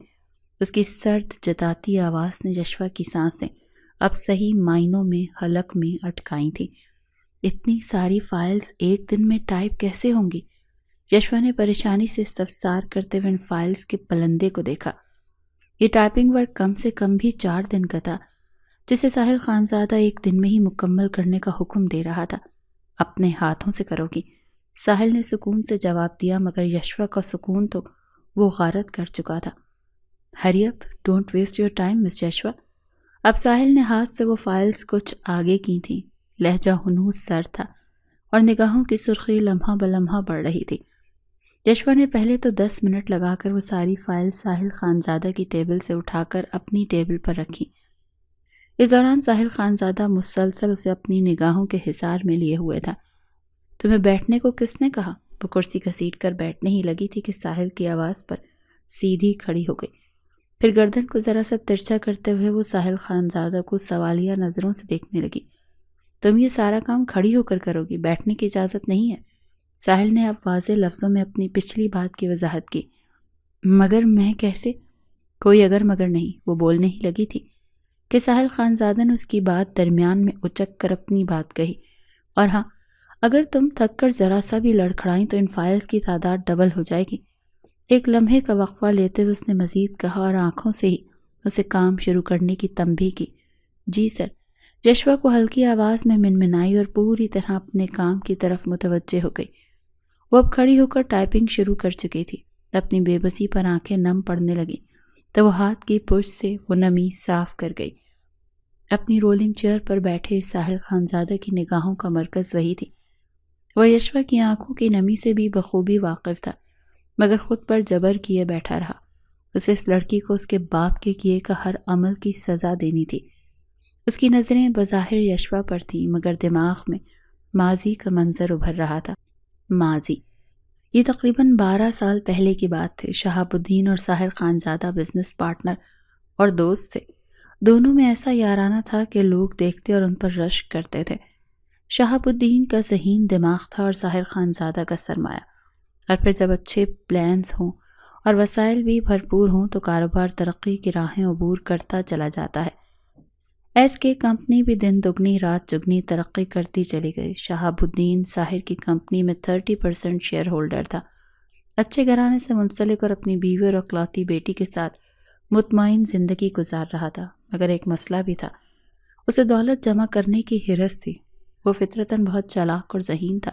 اس کی سرد جتاتی آواز نے یشوا کی سانسیں اب صحیح معنوں میں حلق میں اٹکائی تھیں۔ اتنی ساری فائلز ایک دن میں ٹائپ کیسے ہوں گی؟ یشوا نے پریشانی سے استفسار کرتے ہوئے ان فائلز کے پلندے کو دیکھا۔ یہ ٹائپنگ ورک کم سے کم بھی 4 دن کا تھا، جسے ساحل خانزادہ ایک دن میں ہی مکمل کرنے کا حکم دے رہا تھا۔ اپنے ہاتھوں سے کرو گی، ساحل نے سکون سے جواب دیا، مگر یشوا کا سکون تو وہ غارت کر چکا تھا۔ Hurry up, don't waste your time miss یشوا۔ اب ساحل نے ہاتھ سے وہ فائلز کچھ آگے کی تھیں۔ لہجہ ہنوز سر تھا اور نگاہوں کی سرخی لمحہ بلمحہ بڑھ رہی تھی۔ یشوا نے پہلے تو 10 منٹ لگا کر وہ ساری فائل ساحل خانزادہ کی ٹیبل سے اٹھا کر اپنی ٹیبل پر رکھی۔ اس دوران ساحل خانزادہ مسلسل اسے اپنی نگاہوں کے حصار میں لیے ہوئے تھا۔ تمہیں بیٹھنے کو کس نے کہا؟ وہ کرسی گھسیٹ کر بیٹھنے ہی لگی تھی کہ ساحل کی آواز پر سیدھی کھڑی ہو گئی۔ پھر گردن کو ذرا سا ترچھا کرتے ہوئے وہ ساحل خانزادہ کو سوالیہ نظروں سے دیکھنے لگی۔ تم یہ سارا کام کھڑی ہو کر کرو گی، بیٹھنے کی اجازت نہیں ہے۔ ساحل نے اب واضح لفظوں میں اپنی پچھلی بات کی وضاحت کی۔ مگر میں کیسے؟ کوئی اگر مگر نہیں، وہ بولنے ہی لگی تھی کہ ساحل خانزادہ نے اس کی بات درمیان میں اچک کر اپنی بات کہی۔ اور ہاں، اگر تم تھک کر ذرا سا بھی لڑکھڑائیں تو ان فائلز کی تعداد ڈبل ہو جائے گی۔ ایک لمحے کا وقفہ لیتے ہوئے اس نے مزید کہا اور آنکھوں سے ہی اسے کام شروع کرنے کی تنبیہ کی۔ جی سر، یشوا کو ہلکی آواز میں منمنائی اور پوری طرح اپنے کام کی طرف متوجہ ہو گئی۔ وہ اب کھڑی ہو کر ٹائپنگ شروع کر چکی تھی۔ اپنی بے بسی پر آنکھیں نم پڑنے لگیں تو وہ ہاتھ کی پشت سے وہ نمی صاف کر گئی۔ اپنی رولنگ چیئر پر بیٹھے ساحل خانزادہ کی نگاہوں کا مرکز وہی تھی۔ وہ یشوا کی آنکھوں کی نمی سے بھی بخوبی واقف تھا، مگر خود پر جبر کیے بیٹھا رہا۔ اسے اس لڑکی کو اس کے باپ کے کیے کا ہر عمل کی سزا دینی تھی۔ اس کی نظریں بظاہر یشوا پر تھیں، مگر دماغ میں ماضی کا منظر ابھر رہا تھا۔ ماضی، یہ تقریباً 12 سال پہلے کی بات تھی۔ شہاب الدین اور ساحر خانزادہ بزنس پارٹنر اور دوست تھے۔ دونوں میں ایسا یارانہ تھا کہ لوگ دیکھتے اور ان پر رشک کرتے تھے۔ شہاب الدین کا ذہین دماغ تھا اور ساحر خانزادہ کا سرمایہ، اور پھر جب اچھے پلانز ہوں اور وسائل بھی بھرپور ہوں تو کاروبار ترقی کی راہیں عبور کرتا چلا جاتا ہے۔ ایس کے کمپنی بھی دن دگنی رات چگنی ترقی کرتی چلی گئی۔ شہاب الدین ساحر کی کمپنی میں 30% شیئر ہولڈر تھا۔ اچھے گھرانے سے منسلک اور اپنی بیوی اور اکلوتی بیٹی کے ساتھ مطمئن زندگی گزار رہا تھا، مگر ایک مسئلہ بھی تھا۔ اسے دولت جمع کرنے کی ہرس تھی۔ وہ فطرتاً بہت چالاک اور ذہین تھا،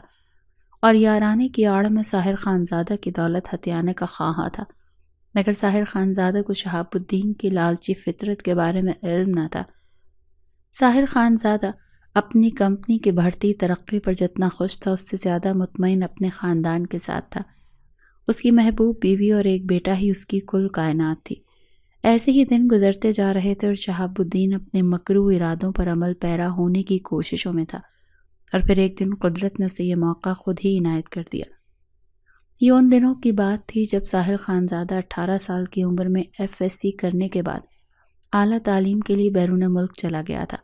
اور یارانے کی آڑ میں ساحر خانزادہ کی دولت ہتھیانے کا خواہاں تھا، مگر ساحر خانزادہ کو شہاب الدین کی لالچی فطرت کے بارے میں علم نہ تھا۔ ساحر خانزادہ اپنی کمپنی کی بڑھتی ترقی پر جتنا خوش تھا، اس سے زیادہ مطمئن اپنے خاندان کے ساتھ تھا۔ اس کی محبوب بیوی اور ایک بیٹا ہی اس کی کل کائنات تھی۔ ایسے ہی دن گزرتے جا رہے تھے اور شہاب الدین اپنے مکروہ ارادوں پر عمل پیرا ہونے کی کوششوں میں تھا، اور پھر ایک دن قدرت نے اسے یہ موقع خود ہی عنایت کر دیا۔ یہ ان دنوں کی بات تھی جب ساحر خانزادہ 18 سال کی عمر میں FSC کرنے کے بعد اعلیٰ تعلیم کے لیے بیرون ملک چلا گیا تھا۔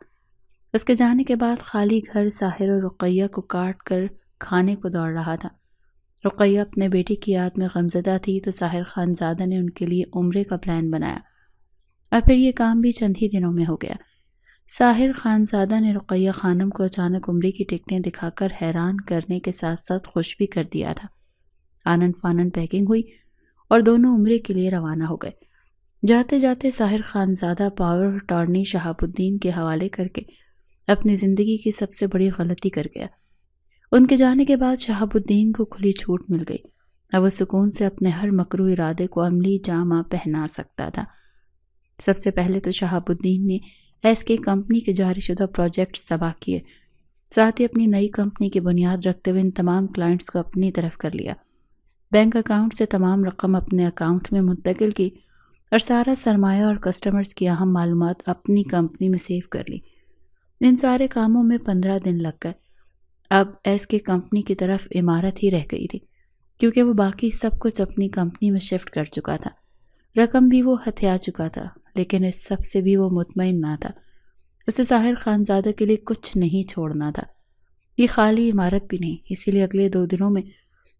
اس کے جانے کے بعد خالی گھر ساحر اور رقیہ کو کاٹ کر کھانے کو دوڑ رہا تھا۔ رقیہ اپنے بیٹی کی یاد میں غمزدہ تھی تو ساحر خانزادہ نے ان کے لیے عمرے کا پلان بنایا، اور پھر یہ کام بھی چند ہی دنوں میں ہو گیا۔ ساحر خانزادہ نے رقیہ خانم کو اچانک عمرے کی ٹکٹیں دکھا کر حیران کرنے کے ساتھ ساتھ خوش بھی کر دیا تھا۔ آنن فانن پیکنگ ہوئی اور دونوں عمرے کے لیے روانہ ہو گئے۔ جاتے جاتے ساحر خانزادہ پاور آف اٹارنی شہاب الدین کے حوالے کر کے اپنی زندگی کی سب سے بڑی غلطی کر گیا۔ ان کے جانے کے بعد شہاب الدین کو کھلی چھوٹ مل گئی۔ اب وہ سکون سے اپنے ہر مکروہ ارادے کو عملی جامہ پہنا سکتا تھا۔ سب سے پہلے تو شہاب الدین نے ایس کے کمپنی کے جاری شدہ پروجیکٹس تباہ کیے، ساتھ ہی اپنی نئی کمپنی کی بنیاد رکھتے ہوئے ان تمام کلائنٹس کو اپنی طرف کر لیا۔ بینک اکاؤنٹ سے تمام رقم اپنے اکاؤنٹ میں منتقل کی اور سارا سرمایہ اور کسٹمرز کی اہم معلومات اپنی کمپنی میں سیو کر لی۔ ان سارے کاموں میں 15 دن لگ گئے۔ اب ایس کے کمپنی کی طرف عمارت ہی رہ گئی تھی، کیونکہ وہ باقی سب کچھ اپنی کمپنی میں شفٹ کر چکا تھا۔ رقم بھی وہ ہتھیا چکا تھا، لیکن اس سب سے بھی وہ مطمئن نہ تھا۔ اسے ساحر خانزادہ کے لیے کچھ نہیں چھوڑنا تھا، یہ خالی عمارت بھی نہیں۔ اسی لیے اگلے 2 دنوں میں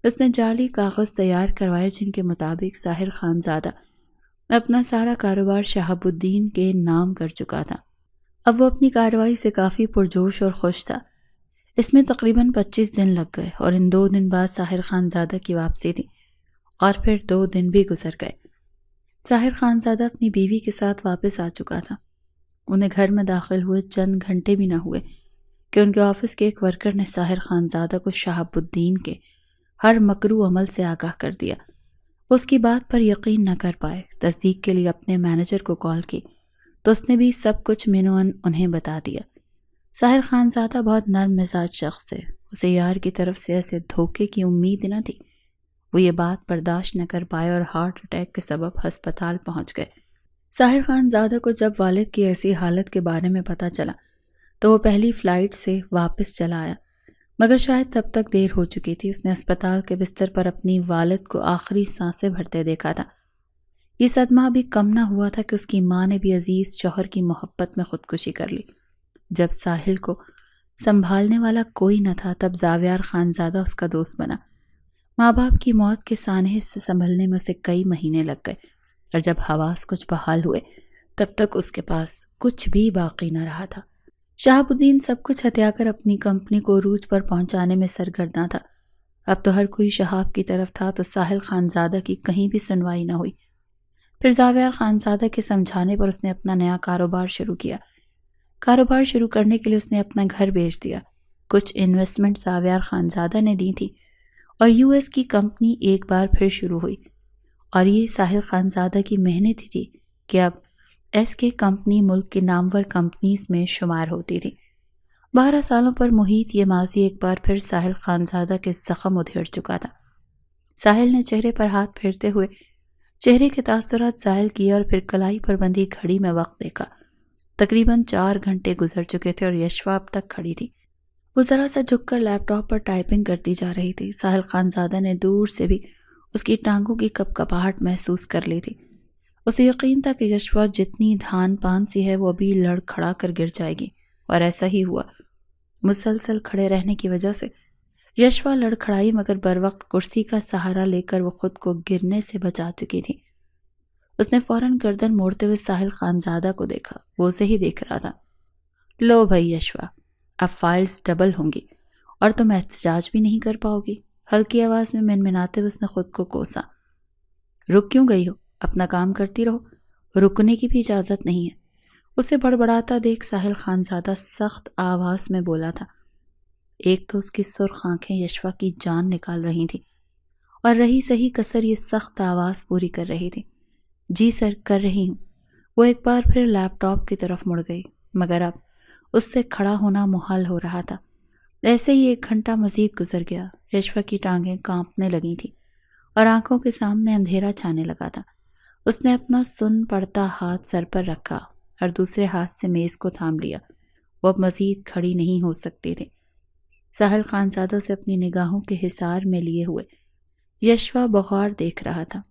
اس نے جعلی کاغذ تیار کروائے جن کے مطابق ساحر خانزادہ اپنا سارا کاروبار شہاب الدین کے نام کر چکا تھا۔ اب وہ اپنی کارروائی سے کافی پرجوش اور خوش تھا۔ اس میں تقریباً 25 دن لگ گئے اور ان 2 دن بعد ساحر خانزادہ کی واپسی تھی، اور پھر 2 دن بھی گزر گئے۔ ساحر خانزادہ اپنی بیوی کے ساتھ واپس آ چکا تھا۔ انہیں گھر میں داخل ہوئے چند گھنٹے بھی نہ ہوئے کہ ان کے آفس کے ایک ورکر نے ساحر خانزادہ کو شہاب الدین کے ہر مکروہ عمل سے آگاہ کر دیا۔ اس کی بات پر یقین نہ کر پائے، تصدیق کے لیے اپنے مینیجر کو کال کی تو اس نے بھی سب کچھ منوان انہیں بتا دیا۔ ساحر خانزادہ بہت نرم مزاج شخص تھے، اسے یار کی طرف سے ایسے دھوکے کی امید نہ تھی۔ وہ یہ بات برداشت نہ کر پائے اور ہارٹ اٹیک کے سبب ہسپتال پہنچ گئے۔ ساحر خانزادہ کو جب والد کی ایسی حالت کے بارے میں پتہ چلا تو وہ پہلی فلائٹ سے واپس چلا آیا، مگر شاید تب تک دیر ہو چکی تھی۔ اس نے اسپتال کے بستر پر اپنی والد کو آخری سانسیں بھرتے دیکھا تھا۔ یہ صدمہ بھی کم نہ ہوا تھا کہ اس کی ماں نے بھی عزیز شوہر کی محبت میں خودکشی کر لی۔ جب ساحل کو سنبھالنے والا کوئی نہ تھا تب زاویار خانزادہ اس کا دوست بنا۔ ماں باپ کی موت کے سانحے سے سنبھلنے میں اسے کئی مہینے لگ گئے، اور جب حواس کچھ بحال ہوئے تب تک اس کے پاس کچھ بھی باقی نہ رہا تھا۔ شہاب الدین سب کچھ ہتھیا کر اپنی کمپنی کو عروج پر پہنچانے میں سرگرداں تھا۔ اب تو ہر کوئی شہاب کی طرف تھا تو ساحل خانزادہ کی کہیں بھی سنوائی نہ ہوئی۔ پھر زاویار خانزادہ کے سمجھانے پر اس نے اپنا نیا کاروبار شروع کیا۔ کاروبار شروع کرنے کے لیے اس نے اپنا گھر بیچ دیا۔ کچھ انویسٹمنٹ زاویار خانزادہ نے دی تھی اور US کی کمپنی ایک بار پھر شروع ہوئی، اور یہ ساحل خانزادہ کی محنت ہی تھی کہ اب ایس کے کمپنی ملک کے نامور کمپنیز میں شمار ہوتی تھی۔ 12 سالوں پر محیط یہ ماضی ایک بار پھر ساحل خانزادہ کے زخم ادھیڑ چکا تھا۔ ساحل نے چہرے پر ہاتھ پھیرتے ہوئے چہرے کے تاثرات زائل کیے اور پھر کلائی پر بندھی گھڑی میں وقت دیکھا۔ تقریباً 4 گھنٹے گزر چکے تھے اور یشوا اب تک کھڑی تھی۔ وہ ذرا سا جھک کر لیپ ٹاپ پر ٹائپنگ کرتی جا رہی تھی۔ ساحل خانزادہ نے دور سے بھی اس کی ٹانگوں کی کپکپاہٹ محسوس کر لی تھی۔ اسے یقین تھا کہ یشوا جتنی دھان پان سی ہے وہ ابھی لڑ کھڑا کر گر جائے گی، اور ایسا ہی ہوا۔ مسلسل کھڑے رہنے کی وجہ سے یشوا لڑکھڑائی، مگر بروقت کرسی کا سہارا لے کر وہ خود کو گرنے سے بچا چکی تھی۔ اس نے فوراً گردن موڑتے ہوئے ساحل خانزادہ کو دیکھا۔ وہ اسے ہی دیکھ رہا تھا۔ لو بھائی یشوا، اب فائلز ڈبل ہوں گی اور تم احتجاج بھی نہیں کر پاؤ گی، ہلکی آواز میں منمناتے ہوئے اس نے خود کو کوسا۔ رک کیوں گئی ہو؟ اپنا کام کرتی رہو، رکنے کی بھی اجازت نہیں ہے۔ اسے بڑبڑاتا دیکھ ساحل خانزادہ سخت آواز میں بولا تھا۔ ایک تو اس کی سرخ آنکھیں یشوا کی جان نکال رہی تھی، اور رہی صحیح کسر یہ سخت آواز پوری کر رہی تھی۔ جی سر، کر رہی ہوں۔ وہ ایک بار پھر لیپ ٹاپ کی طرف مڑ گئی، مگر اب اس سے کھڑا ہونا محال ہو رہا تھا۔ ایسے ہی 1 گھنٹہ مزید گزر گیا۔ یشوا کی ٹانگیں کانپنے لگی تھیں اور آنکھوں کے سامنے اندھیرا چھانے لگا تھا۔ اس نے اپنا سن پڑتا ہاتھ سر پر رکھا اور دوسرے ہاتھ سے میز کو تھام لیا۔ وہ اب مزید کھڑی نہیں ہو سکتی تھی۔ ساحل خانزادہ سے اپنی نگاہوں کے حصار میں لیے ہوئے یشوا بغور دیکھ رہا تھا۔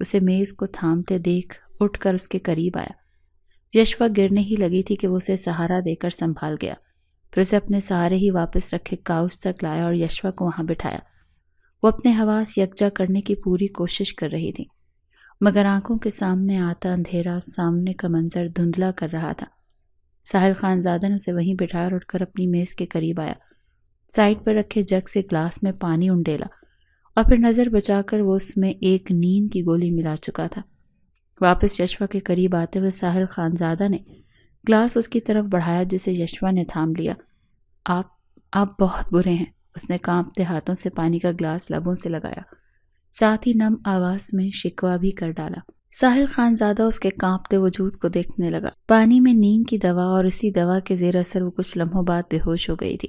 اسے میز کو تھامتے دیکھ اٹھ کر اس کے قریب آیا۔ یشوا گرنے ہی لگی تھی کہ وہ اسے سہارا دے کر سنبھال گیا، پھر اسے اپنے سہارے ہی واپس رکھے کاؤچ تک لایا اور یشوا کو وہاں بٹھایا۔ وہ اپنے حواس یکجا کرنے کی پوری کوشش کر رہی تھی، مگر آنکھوں کے سامنے آتا اندھیرا سامنے کا منظر دھندلا کر رہا تھا۔ ساحل خانزادہ نے اسے وہیں بٹھایا اور اٹھ کر اپنی میز کے قریب آیا۔ سائڈ پر رکھے جگ سے گلاس میں پانی انڈیلا اور پھر نظر بچا کر وہ اس میں ایک نیند کی گولی ملا چکا تھا۔ واپس یشوا کے قریب آتے ہوئے ساحل خانزادہ نے گلاس اس کی طرف بڑھایا، جسے یشوا نے تھام لیا۔ آپ بہت برے ہیں۔ اس نے کانپتے ہاتھوں سے پانی کا گلاس لبوں سے لگایا، ساتھ ہی نم آواز میں شکوہ بھی کر ڈالا۔ ساحل خانزادہ اس کے کانپتے وجود کو دیکھنے لگا۔ پانی میں نیند کی دوا اور اسی دوا کے زیر اثر وہ کچھ لمحوں بعد بے ہوش ہو گئی تھی۔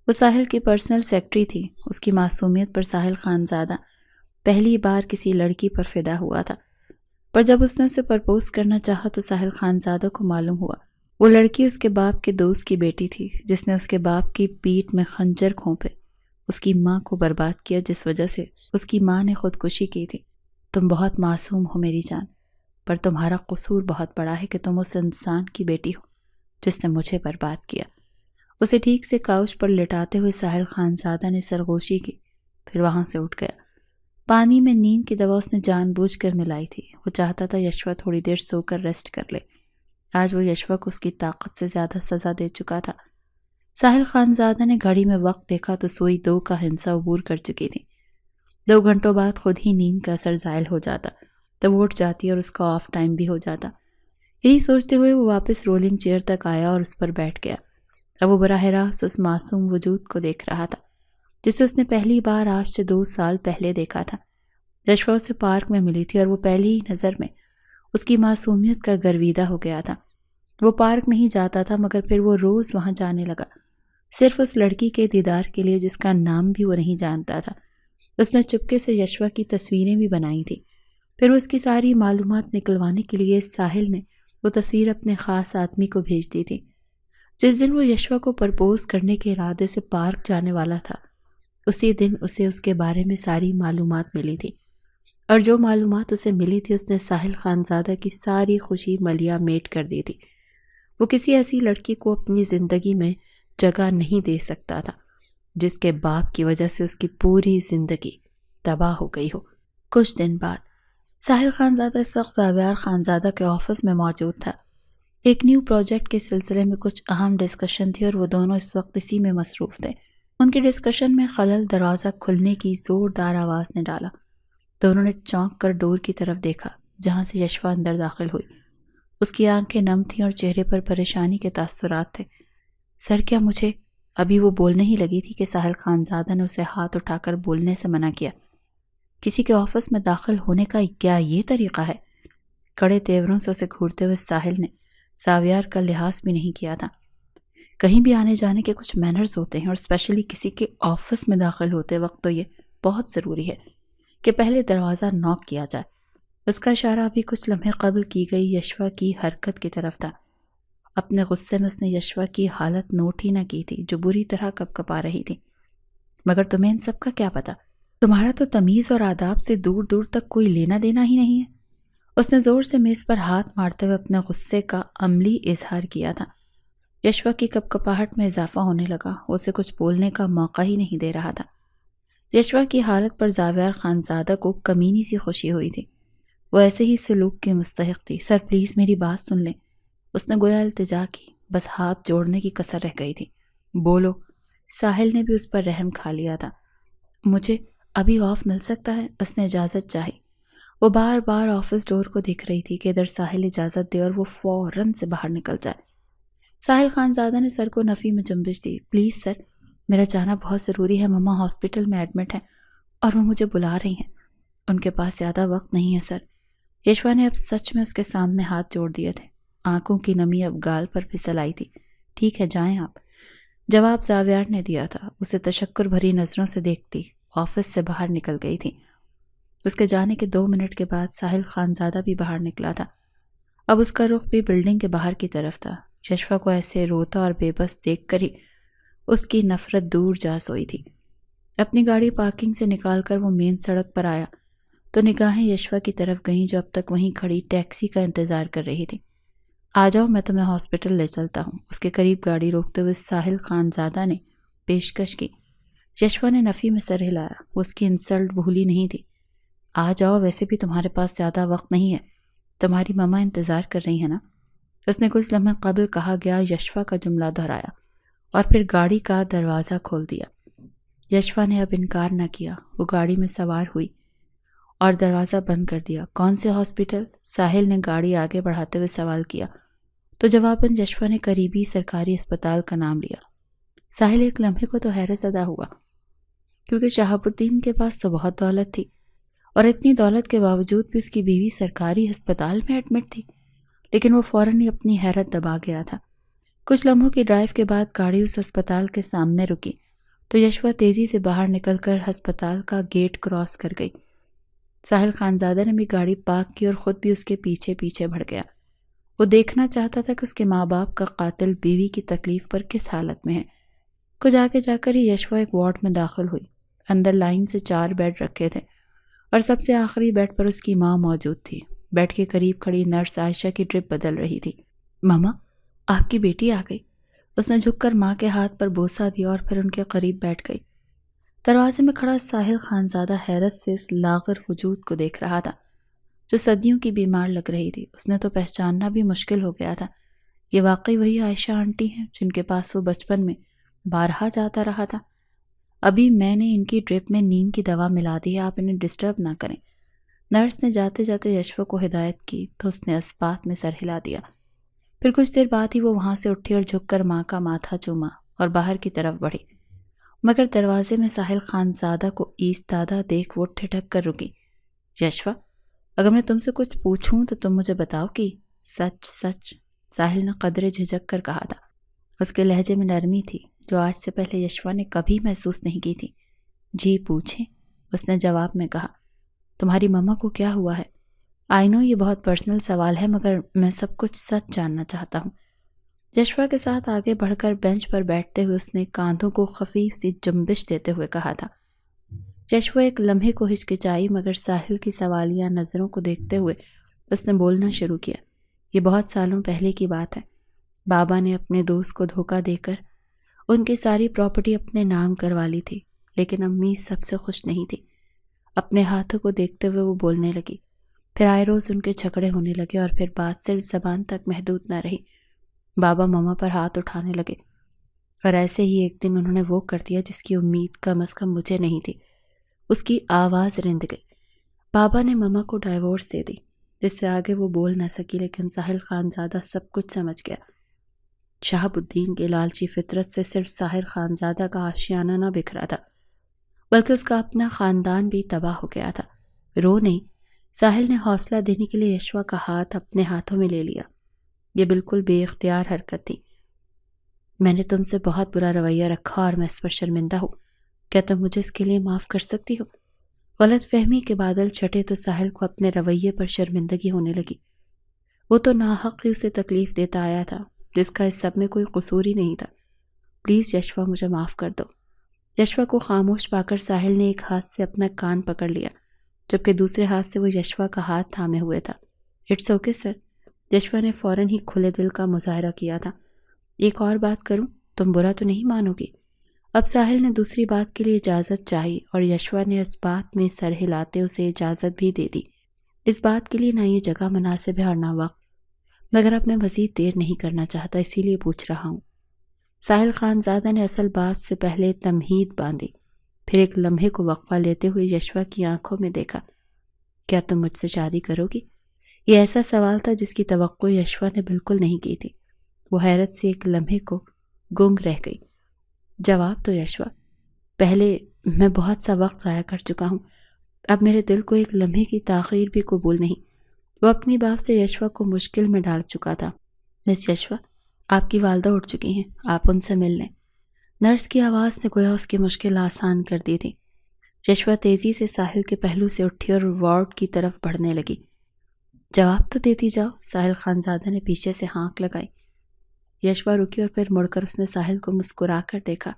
وہ ساحل کی پرسنل سیکرٹری تھی۔ اس کی معصومیت پر ساحل خانزادہ پہلی بار کسی لڑکی پر فدا ہوا تھا، پر جب اس نے اسے پرپوز کرنا چاہا تو ساحل خانزادہ کو معلوم ہوا وہ لڑکی اس کے باپ کے دوست کی بیٹی تھی، جس نے اس کے باپ کی پیٹھ میں خنجر کھونپے اس کی ماں کو برباد کیا، جس وجہ سے اس کی ماں نے خودکشی کی تھی۔ تم بہت معصوم ہو میری جان، پر تمہارا قصور بہت بڑا ہے کہ تم اس انسان کی بیٹی ہو جس نے مجھے برباد کیا۔ اسے ٹھیک سے کاؤچ پر لٹاتے ہوئے ساحل خانزادہ نے سرگوشی کی، پھر وہاں سے اٹھ گیا۔ پانی میں نیند کی دوا اس نے جان بوجھ کر ملائی تھی۔ وہ چاہتا تھا یشوا تھوڑی دیر سو کر ریسٹ کر لے۔ آج وہ یشوا کو اس کی طاقت سے زیادہ سزا دے چکا تھا۔ ساحل خانزادہ نے گھڑی میں وقت دیکھا تو سوئی 2 کا ہندسہ عبور کر چکی تھی۔ 2 گھنٹوں بعد خود ہی نیند کا اثر زائل ہو جاتا، تب وہ اٹھ جاتی اور اس کا آف ٹائم بھی ہو جاتا۔ یہی سوچتے ہوئے وہ واپس رولنگ چیئر تک آیا اور اس پر بیٹھ گیا۔ اب وہ براہ راست اس معصوم وجود کو دیکھ رہا تھا جسے اس نے پہلی بار آج سے 2 سال پہلے دیکھا تھا۔ یشوا اسے پارک میں ملی تھی اور وہ پہلی ہی نظر میں اس کی معصومیت کا گرویدہ ہو گیا تھا۔ وہ پارک نہیں جاتا تھا، مگر پھر وہ روز وہاں جانے لگا، صرف اس لڑکی کے دیدار کے لیے جس کا نام بھی وہ نہیں جانتا تھا۔ اس نے چپکے سے یشوا کی تصویریں بھی بنائی تھیں، پھر اس کی ساری معلومات نکلوانے کے لیے ساحل نے وہ تصویر اپنے خاص آدمی کو بھیج دی تھی۔ جس دن وہ یشوا کو پرپوز کرنے کے ارادے سے پارک جانے والا تھا، اسی دن اسے اس کے بارے میں ساری معلومات ملی تھی، اور جو معلومات اسے ملی تھی اس نے ساحل خانزادہ کی ساری خوشی ملیا میٹ کر دی تھی۔ وہ کسی ایسی لڑکی کو اپنی زندگی میں جگہ نہیں دے سکتا تھا جس کے باپ کی وجہ سے اس کی پوری زندگی تباہ ہو گئی ہو۔ کچھ دن بعد ساحل خانزادہ اس وقت زاویار خانزادہ کے آفس میں موجود تھا۔ ایک نیو پروجیکٹ کے سلسلے میں کچھ اہم ڈسکشن تھی اور وہ دونوں اس وقت اسی میں مصروف تھے۔ ان کی ڈسکشن میں خلل دروازہ کھلنے کی زوردار آواز نے ڈالا۔ دونوں نے چونک کر ڈور کی طرف دیکھا جہاں سے یشوا اندر داخل ہوئی۔ اس کی آنکھیں نم تھیں اور چہرے پر پریشانی کے تاثرات تھے۔ سر، کیا مجھے؟ ابھی وہ بولنے ہی لگی تھی کہ ساحل خانزادہ نے اسے ہاتھ اٹھا کر بولنے سے منع کیا۔ کسی کے آفس میں داخل ہونے کا کیا یہ طریقہ ہے؟ کڑے تیوروں سے اسے گھورتے ہوئے ساحل نے ساویار کا لحاظ بھی نہیں کیا تھا۔ کہیں بھی آنے جانے کے کچھ مینرز ہوتے ہیں، اور اسپیشلی کسی کے آفس میں داخل ہوتے وقت تو یہ بہت ضروری ہے کہ پہلے دروازہ ناک کیا جائے۔ اس کا اشارہ ابھی کچھ لمحے قبل کی گئی یشوا کی حرکت کی طرف تھا۔ اپنے غصے میں اس نے یشوا کی حالت نوٹ ہی نہ کی تھی، جو بری طرح کپکپا رہی تھی۔ مگر تمہیں ان سب کا کیا پتا؟ تمہارا تو تمیز اور آداب سے دور دور تک کوئی لینا دینا ہی نہیں ہے۔ اس نے زور سے میز پر ہاتھ مارتے ہوئے اپنے غصے کا عملی اظہار کیا تھا۔ یشوا کی کپکپاہٹ میں اضافہ ہونے لگا، وہ اسے کچھ بولنے کا موقع ہی نہیں دے رہا تھا۔ یشوا کی حالت پر زاویار خانزادہ کو کمینی سی خوشی ہوئی تھی۔ وہ ایسے ہی سلوک کی مستحق تھی۔ سر پلیز میری بات سن لیں، اس نے گویا التجا کی، بس ہاتھ جوڑنے کی کسر رہ گئی تھی۔ بولو۔ ساحل نے بھی اس پر رحم کھا لیا تھا۔ مجھے ابھی آف مل سکتا ہے؟ اس نے اجازت چاہی۔ وہ بار بار آفس ڈور کو دیکھ رہی تھی کہ ادھر ساحل اجازت دے اور وہ فوراً سے باہر نکل جائے۔ ساحل خانزادہ نے سر کو نفی میں جنبش دی۔ پلیز سر، میرا جانا بہت ضروری ہے، مما ہاسپٹل میں ایڈمٹ ہیں اور وہ مجھے بلا رہی ہیں۔ ان کے پاس زیادہ وقت نہیں ہے سر۔ یشوا نے اب سچ میں اس کے سامنے ہاتھ جوڑ دیے تھے۔ آنکھوں کی نمی اب گال پر پھسل آئی تھی۔ ٹھیک ہے، جائیں آپ۔ جواب زاویار نے دیا تھا۔ اسے تشکر بھری نظروں سے دیکھتی آفس سے باہر نکل گئی تھی۔ اس کے جانے کے 2 منٹ کے بعد ساحل خانزادہ بھی باہر نکلا تھا۔ اب اس کا رخ بھی بلڈنگ کے باہر کی طرف تھا۔ یشوا کو ایسے روتا اور بے بس دیکھ کر ہی اس کی نفرت دور جا سوئی تھی۔ اپنی گاڑی پارکنگ سے نکال کر وہ مین سڑک پر آیا تو نگاہیں یشوا کی طرف گئیں، جو اب تک وہیں کھڑی ٹیکسی کا انتظار کر رہی تھی۔ آ جاؤ، میں تمہیں ہاسپٹل لے چلتا ہوں، اس کے قریب گاڑی روکتے ہوئے ساحل خانزادہ نے پیشکش کی۔ یشوا نے نفی میں سر ہلایا۔ وہ اس کی انسلٹ بھولی نہیں تھی۔ آ جاؤ، ویسے بھی تمہارے پاس زیادہ وقت نہیں ہے، تمہاری مما انتظار کر رہی ہے نا؟ اس نے کچھ لمحے قبل کہا گیا یشوا کا جملہ دہرایا اور پھر گاڑی کا دروازہ کھول دیا۔ یشوا نے اب انکار نہ کیا۔ وہ گاڑی میں سوار ہوئی اور دروازہ بند کر دیا۔ کون سے ہاسپٹل؟ ساحل نے گاڑی آگے بڑھاتے ہوئے سوال کیا تو جواباً یشوا نے قریبی سرکاری اسپتال کا نام لیا۔ ساحل ایک لمحے کو تو حیرت زدہ ہوا، کیونکہ شہاب الدین کے پاس تو بہت دولت تھی اور اتنی دولت کے باوجود بھی اس کی بیوی سرکاری ہسپتال میں ایڈمٹ تھی، لیکن وہ فوراً ہی اپنی حیرت دبا گیا تھا۔ کچھ لمحوں کی ڈرائیو کے بعد گاڑی اس ہسپتال کے سامنے رکی تو یشوا تیزی سے باہر نکل کر ہسپتال کا گیٹ کراس کر گئی۔ ساحل خانزادہ نے بھی گاڑی پارک کی اور خود بھی اس کے پیچھے پیچھے بڑھ گیا۔ وہ دیکھنا چاہتا تھا کہ اس کے ماں باپ کا قاتل بیوی کی تکلیف پر کس حالت میں ہے۔ کچھ آگے جا کر ہی یشوا ایک وارڈ میں داخل ہوئی۔ اندر لائن سے 4 بیڈ رکھے تھے اور سب سے آخری بیڈ پر اس کی ماں موجود تھی۔ بیڈ کے قریب کھڑی نرس عائشہ کی ڈرپ بدل رہی تھی۔ ماما، آپ کی بیٹی آ گئی۔ اس نے جھک کر ماں کے ہاتھ پر بوسہ دیا اور پھر ان کے قریب بیٹھ گئی۔ دروازے میں کھڑا ساحل خانزادہ حیرت سے اس لاغر وجود کو دیکھ رہا تھا جو صدیوں کی بیمار لگ رہی تھی۔ اس نے تو پہچاننا بھی مشکل ہو گیا تھا۔ یہ واقعی وہی عائشہ آنٹی ہیں جن کے پاس وہ بچپن میں بارہا جاتا رہا تھا۔ ابھی میں نے ان کی ڈرپ میں نیم کی دوا ملا دی ہے، آپ انہیں ڈسٹرب نہ کریں۔ نرس نے جاتے جاتے یشوا کو ہدایت کی تو اس نے اسپات میں سر ہلا دیا۔ پھر کچھ دیر بعد ہی وہ وہاں سے اٹھی اور جھک کر ماں کا ماتھا چوما اور باہر کی طرف بڑھی، مگر دروازے میں ساحل خانزادہ کو ایستادہ دیکھ وہ ٹھٹک کر رکی۔ یشوا، اگر میں تم سے کچھ پوچھوں تو تم مجھے بتاؤ کہ سچ سچ؟ ساحل نے قدرے جھجک کر کہا تھا۔ اس کے لہجے میں نرمی تھی جو آج سے پہلے یشوا نے کبھی محسوس نہیں کی تھی۔ جی پوچھیں، اس نے جواب میں کہا۔ تمہاری مما کو کیا ہوا ہے؟ آئی نو یہ بہت پرسنل سوال ہے، مگر میں سب کچھ سچ جاننا چاہتا ہوں۔ یشوا کے ساتھ آگے بڑھ کر بینچ پر بیٹھتے ہوئے اس نے کاندھوں کو خفیف سی جنبش دیتے ہوئے کہا تھا۔ یشوا ایک لمحے کو ہچکچائی، مگر ساحل کی سوالیہ نظروں کو دیکھتے ہوئے اس نے بولنا شروع کیا۔ یہ بہت سالوں پہلے کی بات ہے۔ بابا نے اپنے دوست کو دھوکہ دے کر ان کی ساری پراپرٹی اپنے نام کروا لی تھی، لیکن امی سب سے خوش نہیں تھی۔ اپنے ہاتھوں کو دیکھتے ہوئے وہ بولنے لگی۔ پھر آئے روز ان کے جھگڑے ہونے لگے اور پھر بات صرف زبان تک محدود نہ رہی۔ بابا ماما پر ہاتھ اٹھانے لگے اور ایسے ہی ایک دن انہوں نے وہ کر دیا جس کی امید کم از کم مجھے نہیں تھی۔ اس کی آواز رند گئی۔ بابا نے ماما کو ڈائیورس دے دی، جس سے آگے وہ بول نہ سکی، لیکن ساحل خانزادہ سب کچھ سمجھ گیا۔ شہاب الدین کے لالچی فطرت سے صرف ساحل خانزادہ کا آشیانہ نہ بکھرا تھا، بلکہ اس کا اپنا خاندان بھی تباہ ہو گیا تھا۔ رو نہیں، ساحل نے حوصلہ دینے کے لیے یشوا کا ہاتھ اپنے ہاتھوں میں لے لیا۔ یہ بالکل بے اختیار حرکت تھی۔ میں نے تم سے بہت برا رویہ رکھا اور میں اس پر شرمندہ ہوں. کیا تم مجھے اس کے لیے معاف کر سکتی ہو؟ غلط فہمی کے بادل چھٹے تو ساحل کو اپنے رویے پر شرمندگی ہونے لگی. وہ تو ناحق ہی اسے تکلیف دیتا آیا تھا، جس کا اس سب میں کوئی قصور ہی نہیں تھا. پلیز یشوا، مجھے معاف کر دو. یشوا کو خاموش پا کر ساحل نے ایک ہاتھ سے اپنا کان پکڑ لیا، جبکہ دوسرے ہاتھ سے وہ یشوا کا ہاتھ تھامے ہوئے تھا. It's okay sir. یشوا نے فوراً ہی کھلے دل کا مظاہرہ کیا تھا. ایک اور بات کروں؟ تم برا تو نہیں مانو گی؟ اب ساحل نے دوسری بات کے لیے اجازت چاہی اور یشوا نے اس بات میں سر ہلاتے اسے اجازت بھی دے دی. اس بات کے لیے نہ یہ جگہ مناسب ہے اور نہ وقت، مگر اب میں مزید دیر نہیں کرنا چاہتا، اسی لیے پوچھ رہا ہوں. ساحل خانزادہ نے اصل بات سے پہلے تمہید باندھی، پھر ایک لمحے کو وقفہ لیتے ہوئے یشوا کی آنکھوں میں دیکھا. کیا تم مجھ سے شادی کرو گی؟ یہ ایسا سوال تھا جس کی توقع یشوا نے بالکل نہیں کی تھی. وہ حیرت سے ایک لمحے کو گنگ رہ گئی. جواب تو یشوا. پہلے میں بہت سا وقت ضائع کر چکا ہوں، اب میرے دل کو ایک لمحے کی تاخیر بھی قبول نہیں. وہ اپنی بات سے یشوا کو مشکل میں ڈال چکا تھا. مس یشوا، آپ کی والدہ اٹھ چکی ہیں، آپ ان سے مل لیں. نرس کی آواز نے گویا اس کی مشکل آسان کر دی تھی. یشوا تیزی سے ساحل کے پہلو سے اٹھی اور وارڈ کی طرف بڑھنے لگی. جواب تو دیتی جاؤ. ساحل خانزادہ نے پیچھے سے ہانک لگائی. یشوا رکی اور پھر مڑ کر اس نے ساحل کو مسکرا کر دیکھا.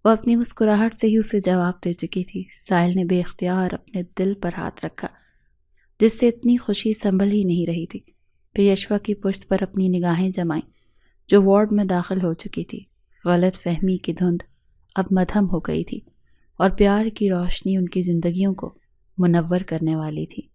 وہ اپنی مسکراہٹ سے ہی اسے جواب دے چکی تھی. ساحل نے بے اختیار اپنے دل پر ہاتھ رکھا، جس سے اتنی خوشی سنبھل ہی نہیں رہی تھی. پھر یشوا کی پشت پر اپنی نگاہیں جمائیں جو وارڈ میں داخل ہو چکی تھی. غلط فہمی کی دھند اب مدھم ہو گئی تھی اور پیار کی روشنی ان کی زندگیوں کو منور کرنے والی تھی.